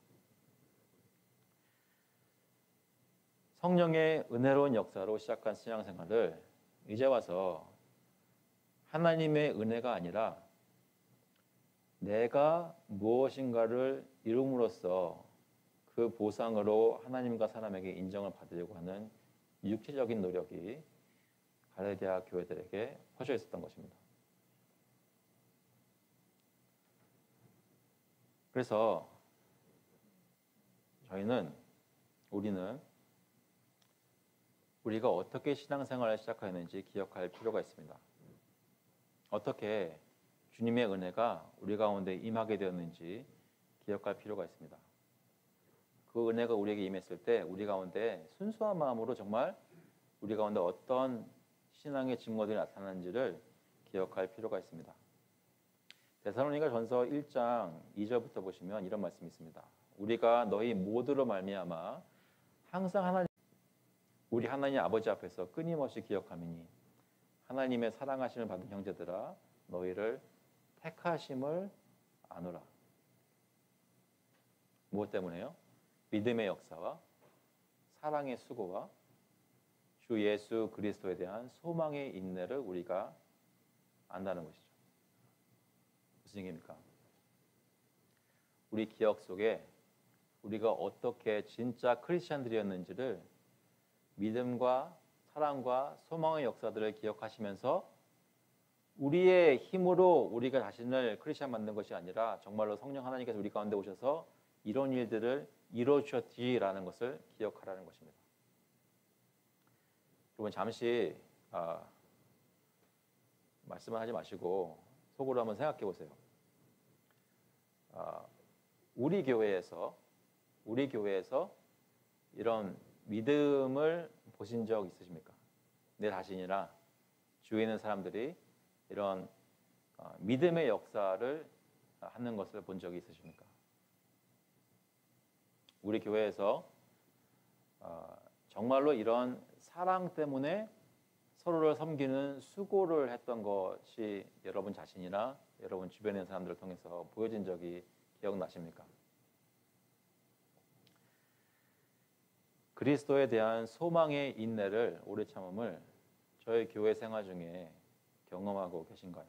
성령의 은혜로운 역사로 시작한 신앙생활을 이제 와서 하나님의 은혜가 아니라 내가 무엇인가를 이룸으로써 그 보상으로 하나님과 사람에게 인정을 받으려고 하는 육체적인 노력이 갈라디아 교회들에게 퍼져 있었던 것입니다. 그래서 우리는 우리가 어떻게 신앙생활을 시작하였는지 기억할 필요가 있습니다. 어떻게 주님의 은혜가 우리 가운데 임하게 되었는지 기억할 필요가 있습니다. 그 은혜가 우리에게 임했을 때 우리 가운데 순수한 마음으로 정말 우리 가운데 어떤 신앙의 증거들이 나타나는지를 기억할 필요가 있습니다. 데살로니가전서 1장 2절부터 보시면 이런 말씀이 있습니다. 우리가 너희 모두로 말미암아 항상 우리 하나님 아버지 앞에서 끊임없이 기억하미니 하나님의 사랑하심을 받은 형제들아 너희를 택하심을 아노라. 무엇 때문에요? 믿음의 역사와 사랑의 수고와 주 예수 그리스도에 대한 소망의 인내를 우리가 안다는 것이죠. 무슨 얘기입니까? 우리 기억 속에 우리가 어떻게 진짜 크리스찬들이었는지를 믿음과 사랑과 소망의 역사들을 기억하시면서 우리의 힘으로 우리가 자신을 크리스찬 만든 것이 아니라 정말로 성령 하나님께서 우리 가운데 오셔서 이런 일들을 이루어주셨지라는 것을 기억하라는 것입니다. 여러분 잠시 말씀을 하지 마시고 속으로 한번 생각해 보세요. 우리 교회에서 이런 믿음을 보신 적 있으십니까? 내 자신이나 주위에 있는 사람들이 이런 믿음의 역사를 하는 것을 본 적이 있으십니까? 우리 교회에서 정말로 이런 사랑 때문에 서로를 섬기는 수고를 했던 것이 여러분 자신이나 여러분 주변에 있는 사람들을 통해서 보여진 적이 기억나십니까? 그리스도에 대한 소망의 인내를 오래 참음을 저희 교회 생활 중에 경험하고 계신가요?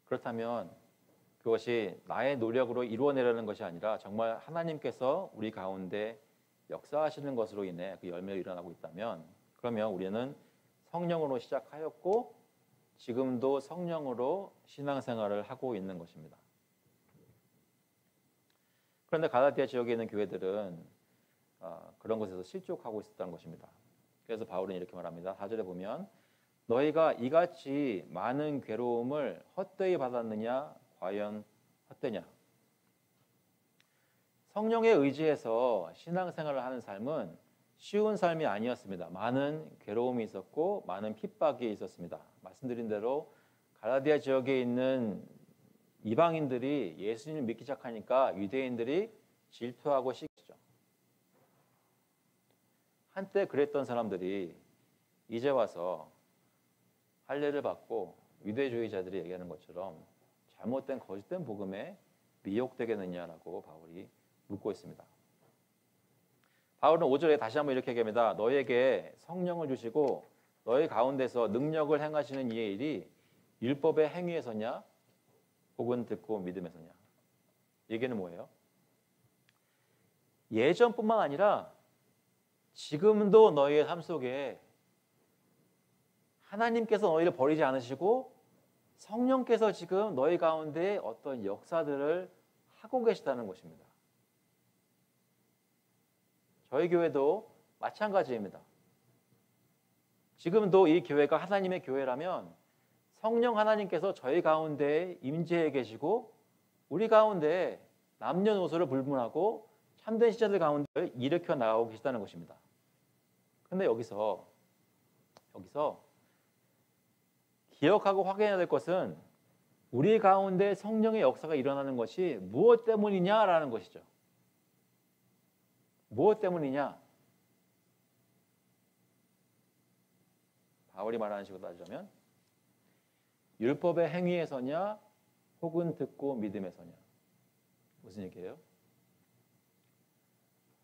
그렇다면 그것이 나의 노력으로 이루어내려는 것이 아니라 정말 하나님께서 우리 가운데 역사하시는 것으로 인해 그 열매가 일어나고 있다면 그러면 우리는 성령으로 시작하였고 지금도 성령으로 신앙생활을 하고 있는 것입니다. 그런데 갈라디아 지역에 있는 교회들은 그런 것에서 실족하고 있었다는 것입니다. 그래서 바울은 이렇게 말합니다. 4절에 보면 너희가 이같이 많은 괴로움을 헛되이 받았느냐 과연 헛되냐. 성령에 의지해서 신앙생활을 하는 삶은 쉬운 삶이 아니었습니다. 많은 괴로움이 있었고 많은 핍박이 있었습니다. 말씀드린 대로 갈라디아 지역에 있는 이방인들이 예수님을 믿기 시작하니까 유대인들이 질투하고 시기죠. 한때 그랬던 사람들이 이제 와서 할례를 받고 유대주의자들이 얘기하는 것처럼 잘못된 거짓된 복음에 미혹되겠느냐라고 바울이 묻고 있습니다. 바울은 5절에 다시 한번 이렇게 얘기합니다. 너에게 성령을 주시고 너희 가운데서 능력을 행하시는 이의 일이 율법의 행위에서냐 혹은 듣고 믿음에서냐. 얘기는 뭐예요? 예전뿐만 아니라 지금도 너희의 삶 속에 하나님께서 너희를 버리지 않으시고 성령께서 지금 너희 가운데 어떤 역사들을 하고 계시다는 것입니다. 저희 교회도 마찬가지입니다. 지금도 이 교회가 하나님의 교회라면 성령 하나님께서 저희 가운데 임재해 계시고 우리 가운데 남녀노소를 불문하고 참된 신자들 가운데 일으켜 나가고 계시다는 것입니다. 그런데 여기서 기억하고 확인해야 될 것은 우리 가운데 성령의 역사가 일어나는 것이 무엇 때문이냐라는 것이죠. 무엇 때문이냐? 바울이 말하는 식으로 따지자면 율법의 행위에서냐 혹은 듣고 믿음에서냐. 무슨 얘기예요?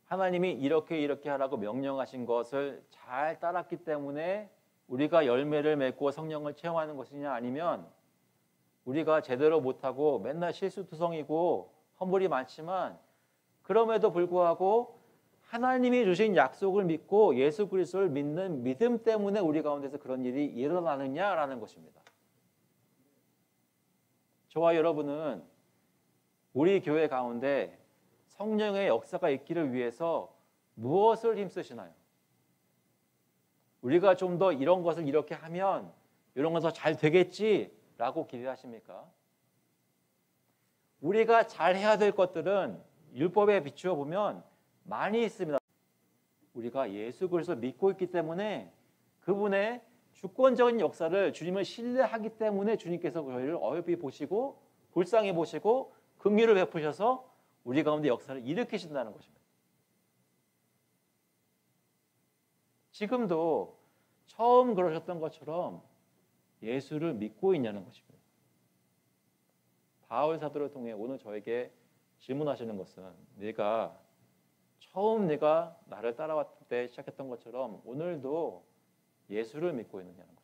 하나님이 이렇게 하라고 명령하신 것을 잘 따랐기 때문에 우리가 열매를 맺고 성령을 체험하는 것이냐, 아니면 우리가 제대로 못하고 맨날 실수투성이고 허물이 많지만 그럼에도 불구하고 하나님이 주신 약속을 믿고 예수 그리스도를 믿는 믿음 때문에 우리 가운데서 그런 일이 일어나느냐라는 것입니다. 저와 여러분은 우리 교회 가운데 성령의 역사가 있기를 위해서 무엇을 힘쓰시나요? 우리가 좀 더 이런 것을 이렇게 하면 이런 건 더 잘 되겠지라고 기대하십니까? 우리가 잘 해야 될 것들은 율법에 비추어 보면 많이 있습니다. 우리가 예수 그리스도를 믿고 있기 때문에 그분의 주권적인 역사를 주님을 신뢰하기 때문에 주님께서 저희를 어여삐 보시고 불쌍히 보시고 긍휼을 베푸셔서 우리 가운데 역사를 일으키신다는 것입니다. 지금도 처음 그러셨던 것처럼 예수를 믿고 있냐는 것입니다. 바울 사도를 통해 오늘 저에게 질문하시는 것은 내가 나를 따라왔을 때 시작했던 것처럼 오늘도 예수를 믿고 있느냐는 것입니다.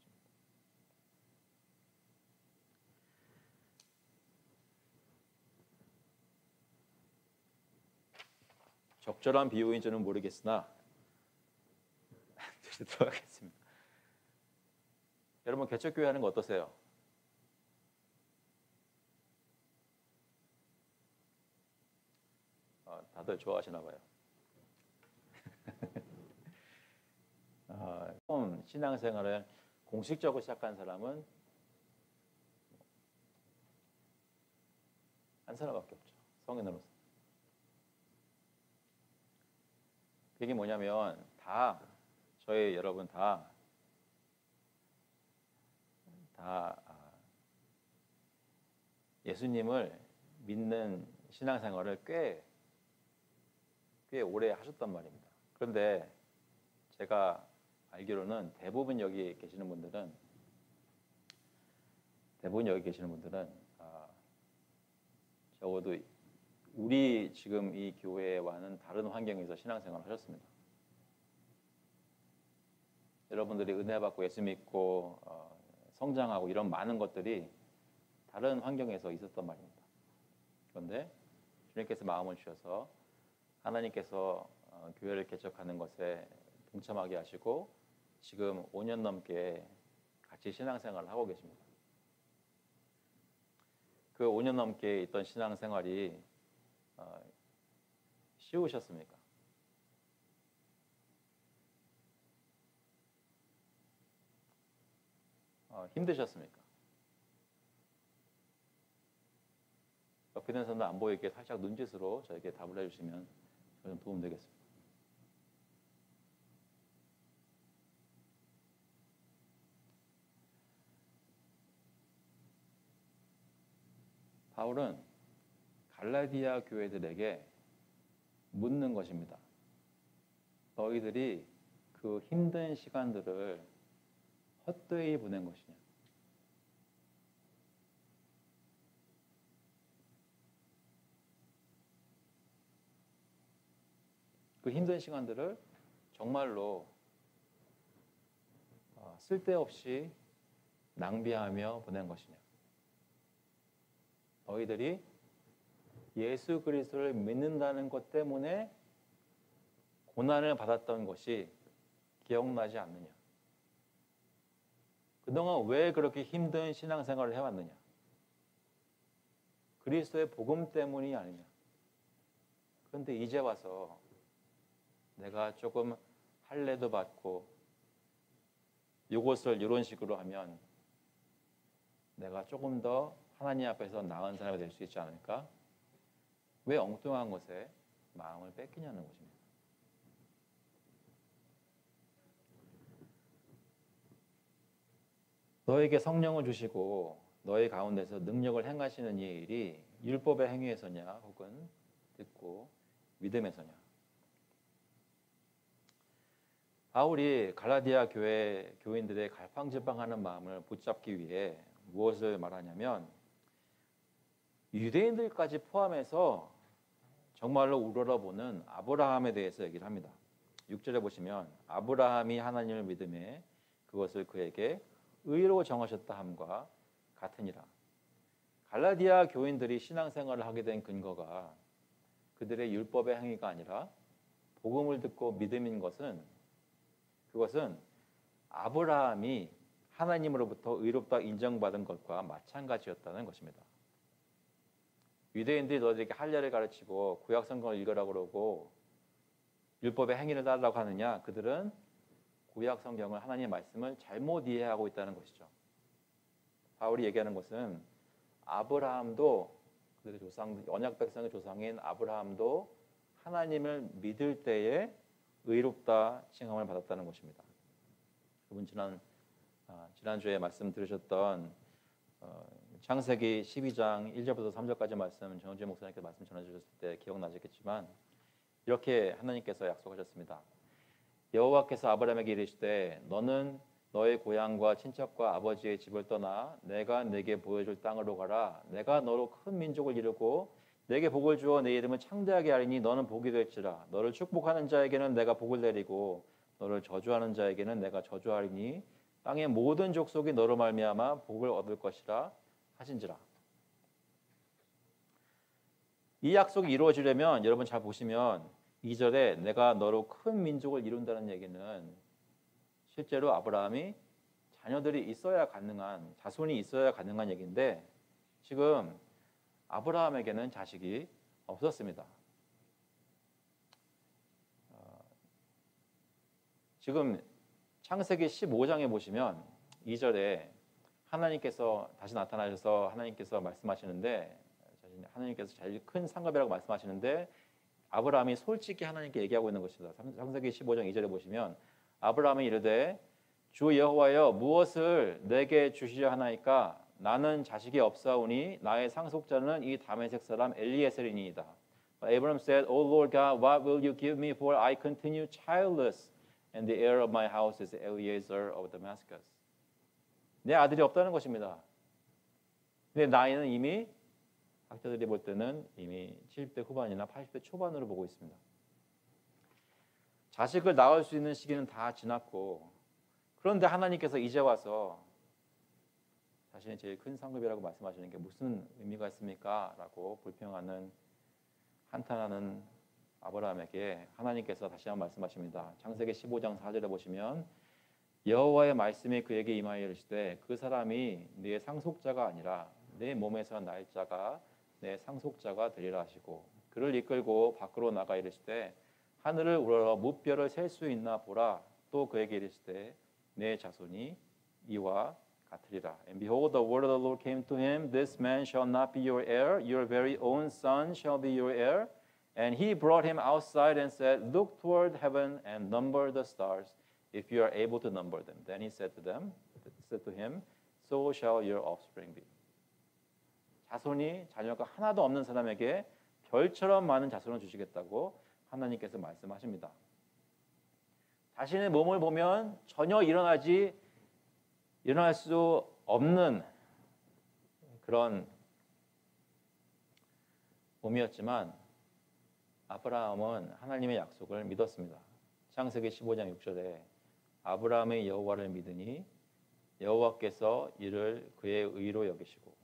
적절한 비유인지는 모르겠으나 들어가겠습니다. 여러분 개척교회 하는 거 어떠세요? 다들 좋아하시나 봐요. 처음 신앙생활을 공식적으로 시작한 사람은 한 사람밖에 없죠. 성인으로서. 그게 뭐냐면 저희 여러분 다 예수님을 믿는 신앙생활을 꽤 오래 하셨단 말입니다. 그런데 제가 알기로는 대부분 여기 계시는 분들은 적어도 우리 지금 이 교회와는 다른 환경에서 신앙생활을 하셨습니다. 여러분들이 은혜 받고 예수 믿고 성장하고 이런 많은 것들이 다른 환경에서 있었단 말입니다. 그런데 주님께서 마음을 주셔서 하나님께서 교회를 개척하는 것에 동참하게 하시고 지금 5년 넘게 같이 신앙생활을 하고 계십니다. 그 5년 넘게 있던 신앙생활이 쉬우셨습니까? 힘드셨습니까? 옆에 있는 사람들 안 보이게 살짝 눈짓으로 저에게 답을 해주시면 저는 도움 되겠습니다. 바울은 갈라디아 교회들에게 묻는 것입니다. 너희들이 그 힘든 시간들을 헛되이 보낸 것이냐? 그 힘든 시간들을 정말로 쓸데없이 낭비하며 보낸 것이냐? 너희들이 예수 그리스도를 믿는다는 것 때문에 고난을 받았던 것이 기억나지 않느냐? 그동안 왜 그렇게 힘든 신앙생활을 해왔느냐? 그리스도의 복음 때문이 아니냐? 그런데 이제 와서 내가 조금 할례도 받고 이것을 이런 식으로 하면 내가 조금 더 하나님 앞에서 나은 사람이 될 수 있지 않을까? 왜 엉뚱한 것에 마음을 뺏기냐는 것입니다. 너에게 성령을 주시고 너희 가운데서 능력을 행하시는 이 일이 율법의 행위에서냐 혹은 듣고 믿음에서냐? 바울이 갈라디아 교회 교인들의 갈팡질팡하는 마음을 붙잡기 위해 무엇을 말하냐면 유대인들까지 포함해서 정말로 우러러보는 아브라함에 대해서 얘기를 합니다. 6절에 보시면 아브라함이 하나님을 믿음에 그것을 그에게 의로 정하셨다 함과 같으니라. 갈라디아 교인들이 신앙생활을 하게 된 근거가 그들의 율법의 행위가 아니라 복음을 듣고 믿음인 것은 그것은 아브라함이 하나님으로부터 의롭다 인정받은 것과 마찬가지였다는 것입니다. 유대인들이 너희들에게 할례를 가르치고 구약 성경을 읽으라고 그러고 율법의 행위를 따르라고 하느냐? 그들은 구약 성경을 하나님의 말씀을 잘못 이해하고 있다는 것이죠. 바울이 얘기하는 것은 아브라함도 그들의 조상, 언약 백성의 조상인 아브라함도 하나님을 믿을 때에 의롭다 칭함을 받았다는 것입니다. 여러분 지난주에 말씀 들으셨던 창세기 12장 1절부터 3절까지 말씀 정은재 목사님께서 말씀 전해주셨을 때 기억나시겠지만 이렇게 하나님께서 약속하셨습니다. 여호와께서 아브라함에게 이르시되 너는 너의 고향과 친척과 아버지의 집을 떠나 내가 네게 보여줄 땅으로 가라. 내가 너로 큰 민족을 이루고 내게 복을 주어 내 이름을 창대하게 하리니 너는 복이 될지라. 너를 축복하는 자에게는 내가 복을 내리고 너를 저주하는 자에게는 내가 저주하리니 땅의 모든 족속이 너로 말미암아 복을 얻을 것이라 하신지라. 이 약속이 이루어지려면 여러분 잘 보시면 2절에 내가 너로 큰 민족을 이룬다는 얘기는 실제로 아브라함이 자녀들이 있어야 가능한 자손이 있어야 가능한 얘기인데 지금 아브라함에게는 자식이 없었습니다. 지금 창세기 15장에 보시면 2절에 하나님께서 다시 나타나셔서 하나님께서 말씀하시는데 하나님께서 제일 큰 상급이라고 말씀하시는데 아브라함이 솔직히 하나님께 얘기하고 있는 것입니다. 창세기 15장 2절에 보시면 아브라함이 이르되 주 여호와여 무엇을 내게 주시려 하나이까 나는 자식이 없사오니 나의 상속자는 이 다메섹 사람 엘리에셀이니이다. Abraham said, O Lord God, what will you give me for I continue childless and the heir of my house is Eliezer of Damascus. 내 아들이 없다는 것입니다. 근데 나이는 이미 학자들이 볼 때는 이미 70대 후반이나 80대 초반으로 보고 있습니다. 자식을 낳을 수 있는 시기는 다 지났고 그런데 하나님께서 이제 와서 자신의 제일 큰 상급이라고 말씀하시는 게 무슨 의미가 있습니까? 라고 불평하는 한탄하는 아브라함에게 하나님께서 다시 한번 말씀하십니다. 창세기 15장 4절에 보시면 여호와의 말씀이 그에게 임하여 이르시되 그 사람이 네 상속자가 아니라 내 몸에서 날 자가 내 상속자가 되리라 하시고 그를 이끌고 밖으로 나가 이르시되 하늘을 우러러 무뼈를 셀 수 있나 보라. 또 그에게 이르시되 내 자손이 이와 같으리라. And behold, the word of the Lord came to him. This man shall not be your heir. Your very own son shall be your heir. And he brought him outside and said, Look toward heaven and number the stars, if you are able to number them. Then he said to him, So shall your offspring be. 자손이 자녀가 하나도 없는 사람에게 별처럼 많은 자손을 주시겠다고 하나님께서 말씀하십니다. 자신의 몸을 보면 전혀 일어날 수 없는 그런 몸이었지만 아브라함은 하나님의 약속을 믿었습니다. 창세기 15장 6절에 아브라함의 여호와를 믿으니 여호와께서 이를 그의 의로 여기시고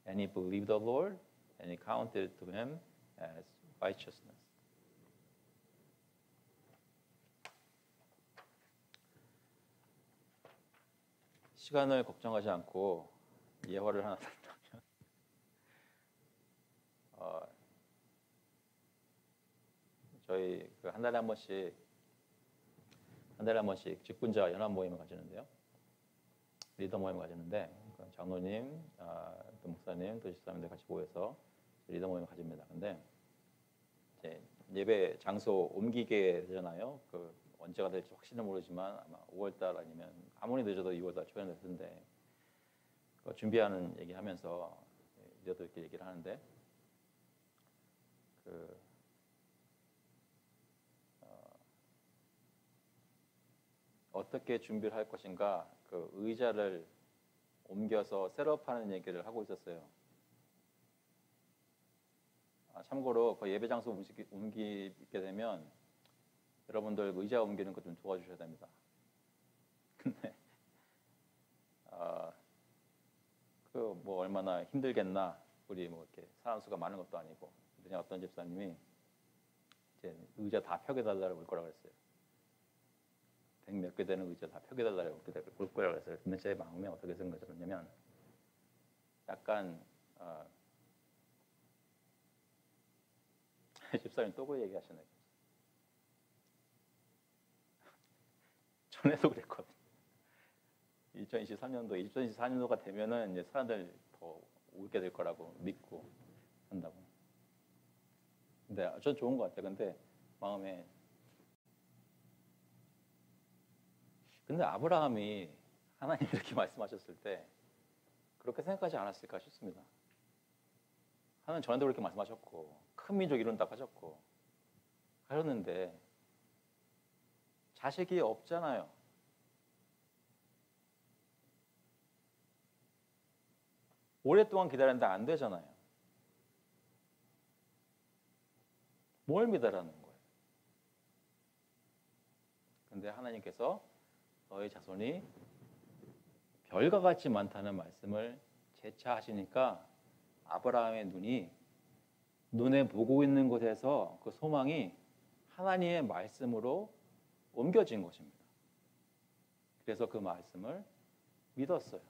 and he believed the Lord and he counted to him as righteousness. 시간을 걱정하지 않고 예화를 하나 들다면 저희 한 달에 한 번씩 직분자 연합 모임을 가지는데요. 리더 모임을 가지는데 장로님, 또 목사님, 또 집사님들 같이 모여서 리더 모임을 가집니다. 근데 이제 예배 장소 옮기게 되잖아요. 언제가 될지 확실히 모르지만 아마 5월달 아니면 아무리 늦어도 2월달 초에 될 텐데 준비하는 얘기하면서 리더들끼리 얘기를 하는데 어떻게 준비를 할 것인가 의자를 옮겨서 셋업하는 얘기를 하고 있었어요. 참고로 예배 장소 옮기게 되면 여러분들 의자 옮기는 거 좀 도와주셔야 됩니다. 근데 뭐 얼마나 힘들겠나. 우리 뭐 이렇게 사람 수가 많은 것도 아니고. 그냥 어떤 집사님이 이제 의자 다 펴게달라고 올 거라고 했어요. 100몇 개 되는 의자 다 펴게달라고 올 거라고 했어요. 근데 제 마음에 어떻게 생각했냐면 약간 집사님 또 그 얘기하시네. 전에도 그랬거든요. 2024년도가 되면은 이제 사람들 더 오게 될 거라고 믿고 한다고. 근데 전 좋은 것 같아요. 근데 마음에. 근데 아브라함이 하나님 이렇게 말씀하셨을 때 그렇게 생각하지 않았을까 싶습니다. 하나님 전에도 그렇게 말씀하셨고 큰 민족 이룬다고 하셨고 하셨는데 자식이 없잖아요. 오랫동안 기다렸는데 안 되잖아요. 뭘 믿으라는 거예요? 근데 하나님께서 너의 자손이 별과 같이 많다는 말씀을 재차하시니까 아브라함의 눈에 보고 있는 곳에서 그 소망이 하나님의 말씀으로 옮겨진 것입니다. 그래서 그 말씀을 믿었어요.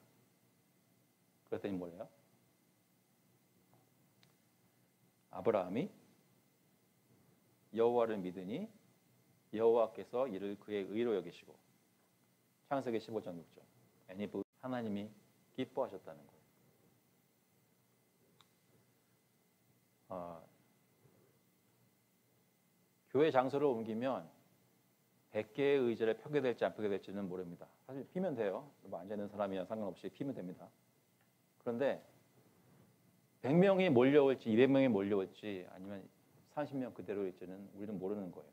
그랬더니 뭐래요? 아브라함이 여호와를 믿으니 여호와께서 이를 그의 의로 여기시고 창세기 15장 6절 하나님이 기뻐하셨다는 거예요. 교회 장소를 옮기면 100개의 의자를 펴게 될지 안 펴게 될지는 모릅니다. 사실 피면 돼요. 앉아있는 사람이랑 상관없이 피면 됩니다. 그런데 100명이 몰려올지 200명이 몰려올지 아니면 30명 그대로일지는 우리는 모르는 거예요.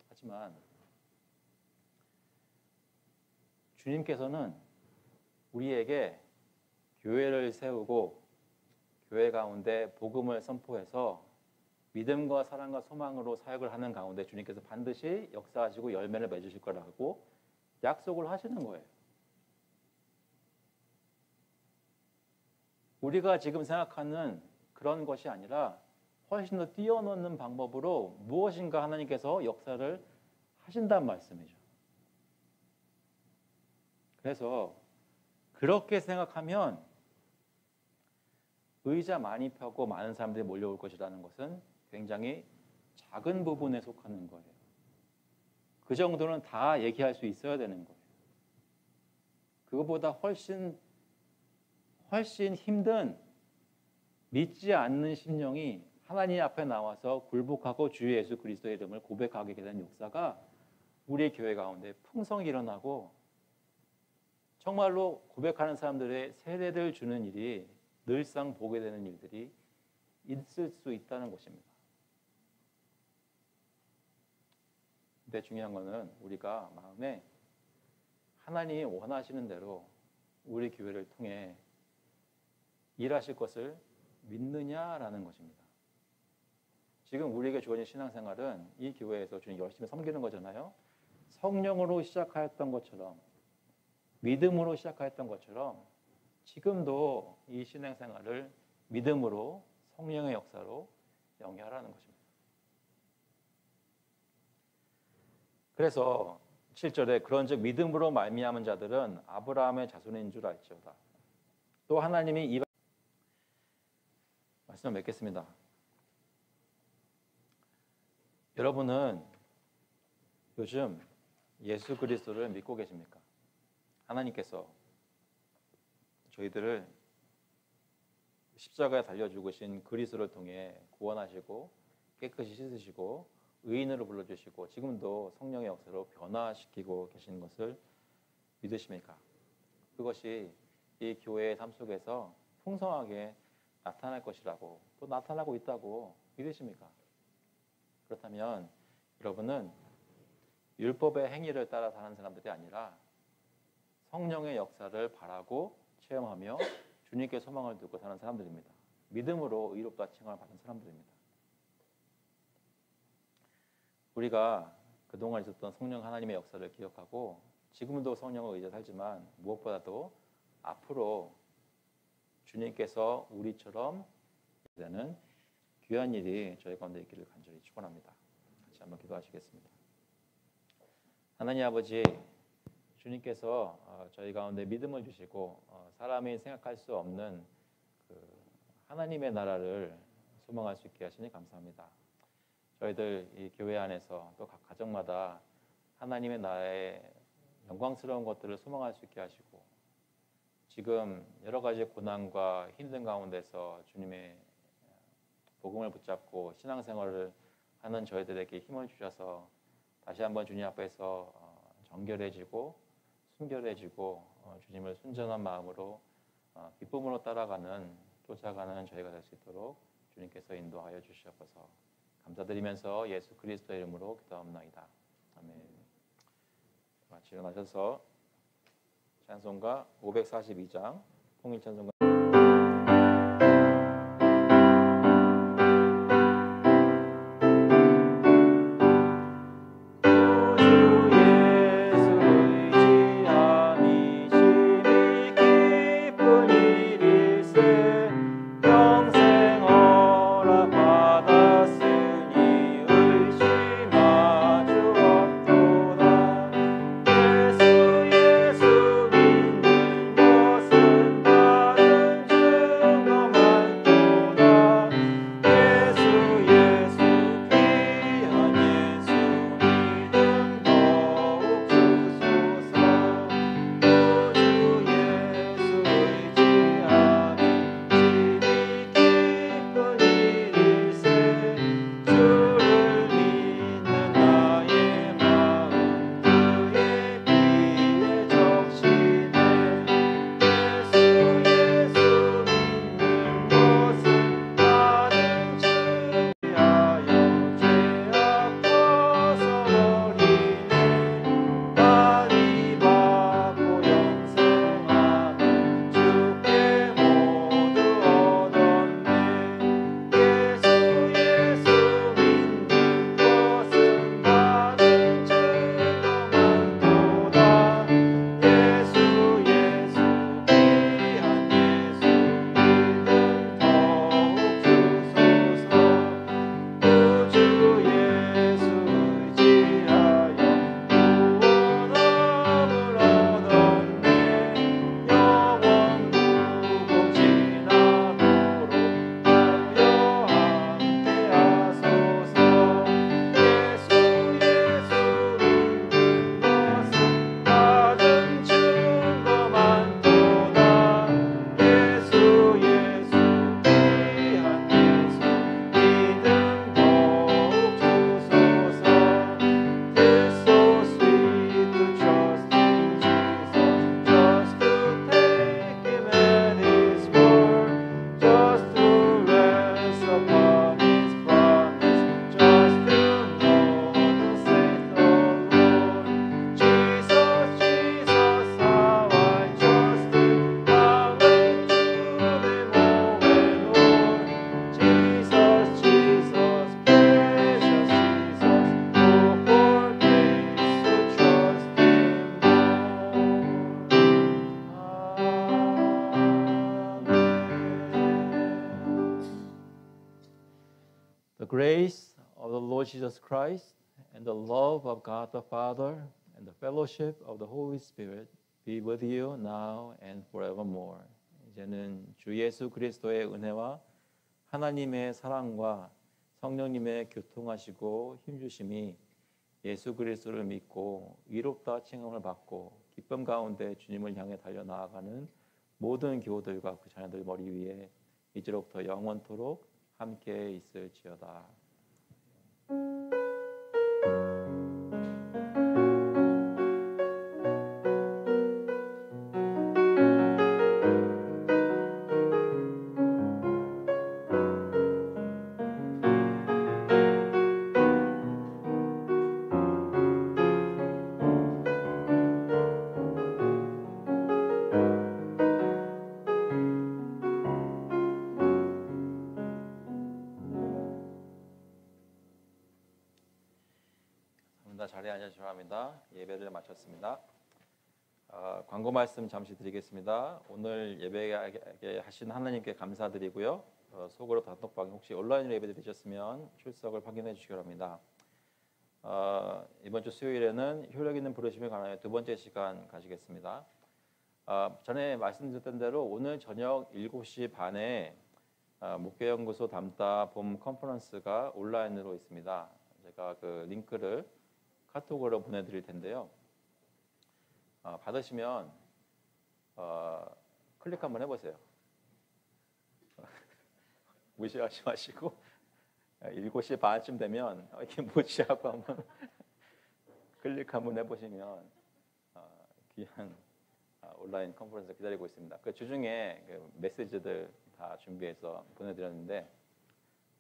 하지만 주님께서는 우리에게 교회를 세우고 교회 가운데 복음을 선포해서 믿음과 사랑과 소망으로 사역을 하는 가운데 주님께서 반드시 역사하시고 열매를 맺으실 거라고 약속을 하시는 거예요. 우리가 지금 생각하는 그런 것이 아니라 훨씬 더 뛰어넘는 방법으로 무엇인가 하나님께서 역사를 하신다는 말씀이죠. 그래서 그렇게 생각하면 의자 많이 펴고 많은 사람들이 몰려올 것이라는 것은 굉장히 작은 부분에 속하는 거예요. 그 정도는 다 얘기할 수 있어야 되는 거예요. 그것보다 훨씬 힘든 믿지 않는 심령이 하나님 앞에 나와서 굴복하고 주 예수 그리스도의 이름을 고백하게 되는 역사가 우리 교회 가운데 풍성히 일어나고 정말로 고백하는 사람들의 세례를 주는 일이 늘상 보게 되는 일들이 있을 수 있다는 것입니다. 근데 중요한 거는 우리가 마음에 하나님이 원하시는 대로 우리 교회를 통해 일하실 것을 믿느냐라는 것입니다. 지금 우리에게 주어진 신앙생활은 이 교회에서 주님 열심히 섬기는 거잖아요. 성령으로 시작하였던 것처럼, 믿음으로 시작하였던 것처럼 지금도 이 신앙생활을 믿음으로 성령의 역사로 영위하라는 것입니다. 그래서 7절에 그런즉 믿음으로 말미암은 자들은 아브라함의 자손인 줄 알지어다. 또 하나님이 이 말씀을 맺겠습니다. 여러분은 요즘 예수 그리스도를 믿고 계십니까? 하나님께서 저희들을 십자가에 달려 죽으신 그리스도를 통해 구원하시고 깨끗이 씻으시고 의인으로 불러주시고 지금도 성령의 역사로 변화시키고 계시는 것을 믿으십니까? 그것이 이 교회의 삶 속에서 풍성하게 나타날 것이라고, 또 나타나고 있다고 믿으십니까? 그렇다면 여러분은 율법의 행위를 따라 사는 사람들이 아니라 성령의 역사를 바라고 체험하며 주님께 소망을 두고 사는 사람들입니다. 믿음으로 의롭다 칭함을 받은 사람들입니다. 우리가 그동안 있었던 성령 하나님의 역사를 기억하고 지금도 성령을 의지해 살지만 무엇보다도 앞으로 주님께서 우리처럼 되는 귀한 일이 저희 가운데 있기를 간절히 축원합니다. 같이 한번 기도하시겠습니다. 하나님 아버지, 주님께서 저희 가운데 믿음을 주시고 사람이 생각할 수 없는 그 하나님의 나라를 소망할 수 있게 하시니 감사합니다. 저희들 이 교회 안에서 또 각 가정마다 하나님의 나라의 영광스러운 것들을 소망할 수 있게 하시고 지금 여러 가지 고난과 힘든 가운데서 주님의 복음을 붙잡고 신앙생활을 하는 저희들에게 힘을 주셔서 다시 한번 주님 앞에서 정결해지고 순결해지고 주님을 순전한 마음으로 기쁨으로 따라가는 쫓아가는 저희가 될 수 있도록 주님께서 인도하여 주시옵소서. 감사드리면서 예수 그리스도의 이름으로 기도합나이다. 아멘. 같이 일어나셔서 찬송가 542장 통일 찬송가 예수 믿는 것은 Lord Jesus Christ and the love of God the Father and the fellowship of the Holy Spirit be with you now and forevermore. 이제는 주 예수 그리스도의 은혜와 하나님의 사랑과 성령님의 교통하시고 힘주심이 예수 그리스도를 믿고 의롭다 칭함을 받고 기쁨 가운데 주님을 향해 달려나아가는 모든 교우들과 그 자녀들 머리 위에 이제로부터 영원토록 함께 있을지어다. 자리에 앉으시기 바랍니다. 예배를 마쳤습니다. 광고 말씀 잠시 드리겠습니다. 오늘 예배하게 하신 하나님께 감사드리고요. 속으로 단톡방 혹시 온라인으로 예배 드리셨으면 출석을 확인해 주시기 바랍니다. 이번 주 수요일에는 효력 있는 부르심에 관하여 두 번째 시간 가지겠습니다. 전에 말씀드렸던 대로 오늘 저녁 7시 반에 목회연구소 담다 봄 컨퍼런스가 온라인으로 있습니다. 제가 그 링크를 카톡으로 보내드릴 텐데요. 받으시면 클릭 한번 해보세요. 무시하지 마시고 7시 반쯤 되면 이렇게 무시하고 한번 클릭 한번 해보시면 귀한 온라인 컨퍼런스 기다리고 있습니다. 그 주중에 그 메시지들 다 준비해서 보내드렸는데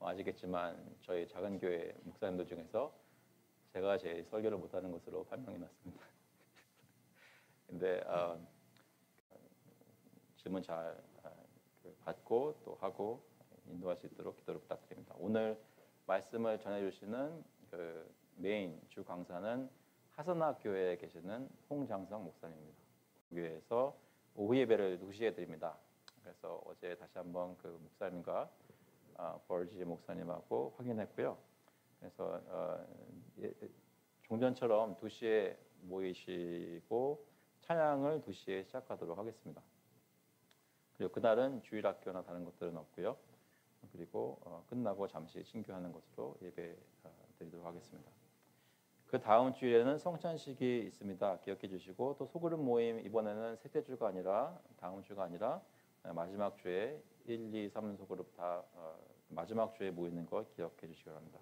아시겠지만 저희 작은 교회 목사님들 중에서 제가 제일 설교를 못하는 것으로 판명이 났습니다. 근데 질문 잘 받고 또 하고 인도할 수 있도록 기도를 부탁드립니다. 오늘 말씀을 전해주시는 그 메인 주 강사는 하선학 교회에 계시는 홍장성 목사님입니다. 교회에서 오후 예배를 2시에 드립니다. 그래서 어제 다시 한번 그 목사님과 버지 목사님하고 확인했고요. 그래서 종전처럼 2시에 모이시고 찬양을 2시에 시작하도록 하겠습니다. 그리고 그날은 주일학교나 다른 것들은 없고요. 그리고 끝나고 잠시 친교하는 것으로 예배 드리도록 하겠습니다. 그 다음 주일에는 성찬식이 있습니다. 기억해 주시고 또 소그룹 모임 이번에는 셋째 주가 아니라 다음 주가 아니라 마지막 주에 1, 2, 3 소그룹 다 마지막 주에 모이는 거 기억해 주시기 바랍니다.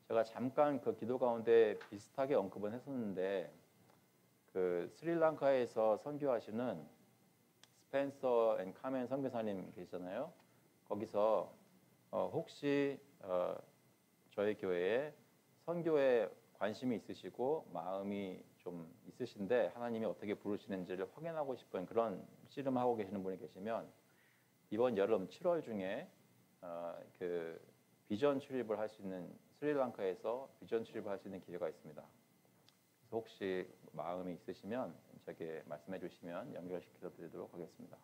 제가 잠깐 그 기도 가운데 비슷하게 언급은 했었는데 그 스리랑카에서 선교하시는 스펜서 앤 카멘 선교사님 계시잖아요. 거기서 혹시 저희 교회에 선교에 관심이 있으시고 마음이 좀 있으신데 하나님이 어떻게 부르시는지를 확인하고 싶은 그런 씨름하고 계시는 분이 계시면 이번 여름 7월 중에 그 비전 출입을 할 수 있는 스리랑카에서 비전 출입을 할 수 있는 기회가 있습니다. 그래서 혹시 마음이 있으시면 저에게 말씀해 주시면 연결시켜 드리도록 하겠습니다.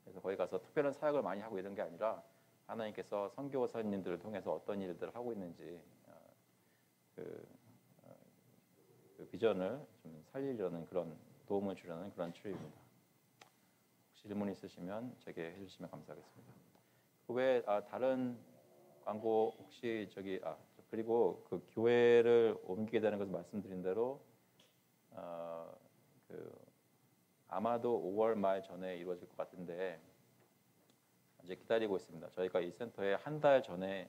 그래서 거기 가서 특별한 사역을 많이 하고 이런 게 아니라 하나님께서 선교사님들을 통해서 어떤 일들을 하고 있는지 그 비전을 좀 살리려는 그런 도움을 주려는 그런 출입입니다. 혹시 질문 있으시면 제게 해주시면 감사하겠습니다. 그 외에 다른 광고 혹시 그리고 그 교회를 옮기게 되는 것을 말씀드린 대로 아마도 5월 말 전에 이루어질 것 같은데 이제 기다리고 있습니다. 저희가 이 센터에 한 달 전에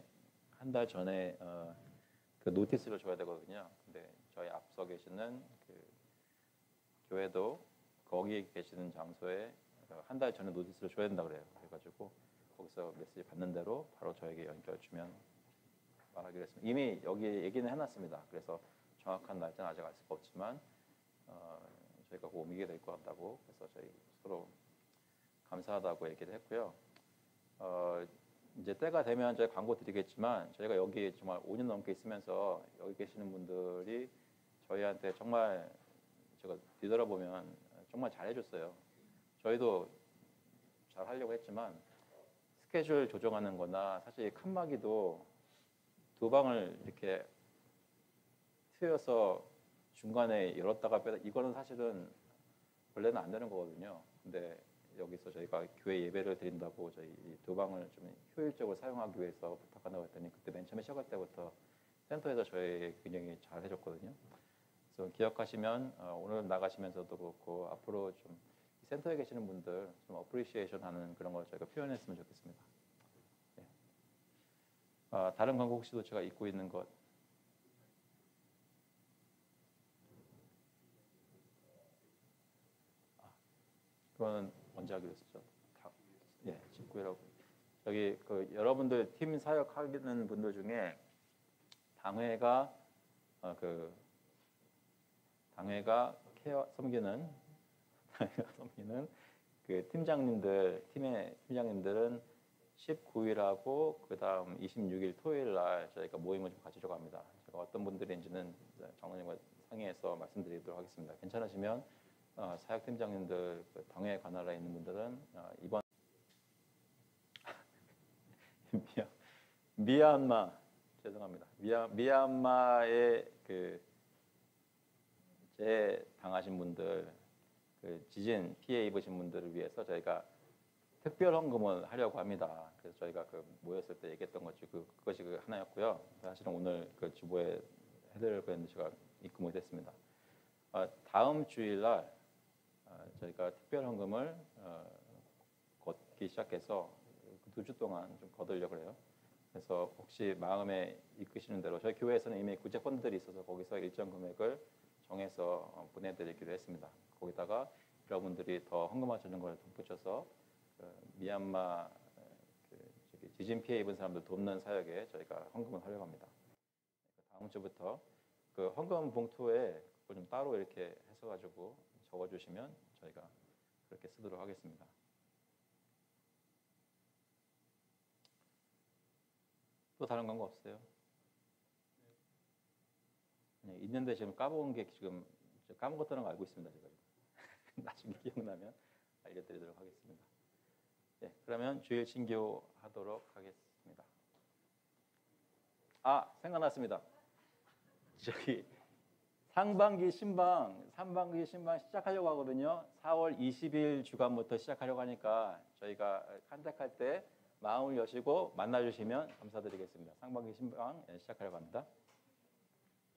그 노티스를 줘야 되거든요. 근데 저희 앞서 계시는 그 교회도 거기 계시는 장소에 한 달 전에 노티스를 줘야 된다 그래요. 그래가지고 거기서 메시지 받는 대로 바로 저에게 연결 주면 말하기로 했습니다. 이미 여기 얘기는 해놨습니다. 그래서 정확한 날짜는 아직 알 수가 없지만 저희가 꼭 옮기게 될 것 같다고 그래서 저희 서로 감사하다고 얘기를 했고요. 이제 때가 되면 저희 광고 드리겠지만 저희가 여기 정말 5년 넘게 있으면서 여기 계시는 분들이 저희한테 정말 제가 뒤돌아보면 정말 잘해줬어요. 저희도 잘 하려고 했지만 스케줄 조정하는 거나 사실 이 칸막이도 두 방을 이렇게 트여서 중간에 열었다가 빼다 이거는 사실은 원래는 안 되는 거거든요. 근데 여기서 저희가 교회 예배를 드린다고 저희 두 방을 좀 효율적으로 사용하기 위해서 부탁한다고 했더니 그때 맨 처음에 시작할 때부터 센터에서 저희 굉장히 잘 해줬거든요. 그래서 기억하시면 오늘 나가시면서도 그렇고 앞으로 좀 센터에 계시는 분들 좀 어프리시에이션 하는 그런 걸 저희가 표현했으면 좋겠습니다. 네. 다른 광고 혹시도 제가 잊고 있는 것 그거는 언제 하기로 했었죠? 예, 19일하고 저기 그 여러분들 팀 사역하는 분들 중에 당회가 섬기는 그 팀장님들 팀의 팀장님들은 19일하고 그다음 26일 토요일 날 저희가 모임을 좀 가지려고 합니다. 제가 어떤 분들인지는 장로님과 상의해서 말씀드리도록 하겠습니다. 괜찮으시면 사역팀장님들 그 당회 관할에 있는 분들은 이번 미얀마 죄송합니다. 미얀마에 그 당하신 분들 그 지진 피해 입으신 분들을 위해서 저희가 특별 헌금을 하려고 합니다. 그래서 저희가 그 모였을 때 얘기했던 것이 그것이 그 하나였고요. 사실은 오늘 그 주보에 해드리려고 했는데 제가 입금 못했습니다. 다음 주일날 저희가 특별 헌금을 걷기 시작해서 2주 동안 좀 거두려고 해요. 그래서 혹시 마음에 이끄시는 대로 저희 교회에서는 이미 구제 펀드들이 있어서 거기서 일정 금액을 정해서 보내드리기로 했습니다. 거기다가 여러분들이 더 헌금하시는 걸 덧붙여서 미얀마 지진 피해 입은 사람들 돕는 사역에 저희가 헌금을 하려고 합니다. 다음 주부터 그 헌금 봉투에 그걸 좀 따로 이렇게 해서가지고 적어주시면 저희가 그렇게 쓰도록 하겠습니다. 또 다른 광고 없어요? 네, 있는데 지금 까먹은 게 지금 까먹었다는 거 알고 있습니다. 제가 나중에 기억나면 알려드리도록 하겠습니다. 네, 그러면 주일 신교하도록 하겠습니다. 생각났습니다. 저기 상반기 신방 시작하려고 하거든요. 4월 20일 주간부터 시작하려고 하니까 저희가 컨택할 때 마음을 여시고 만나주시면 감사드리겠습니다. 상반기 신방 시작하려고 합니다.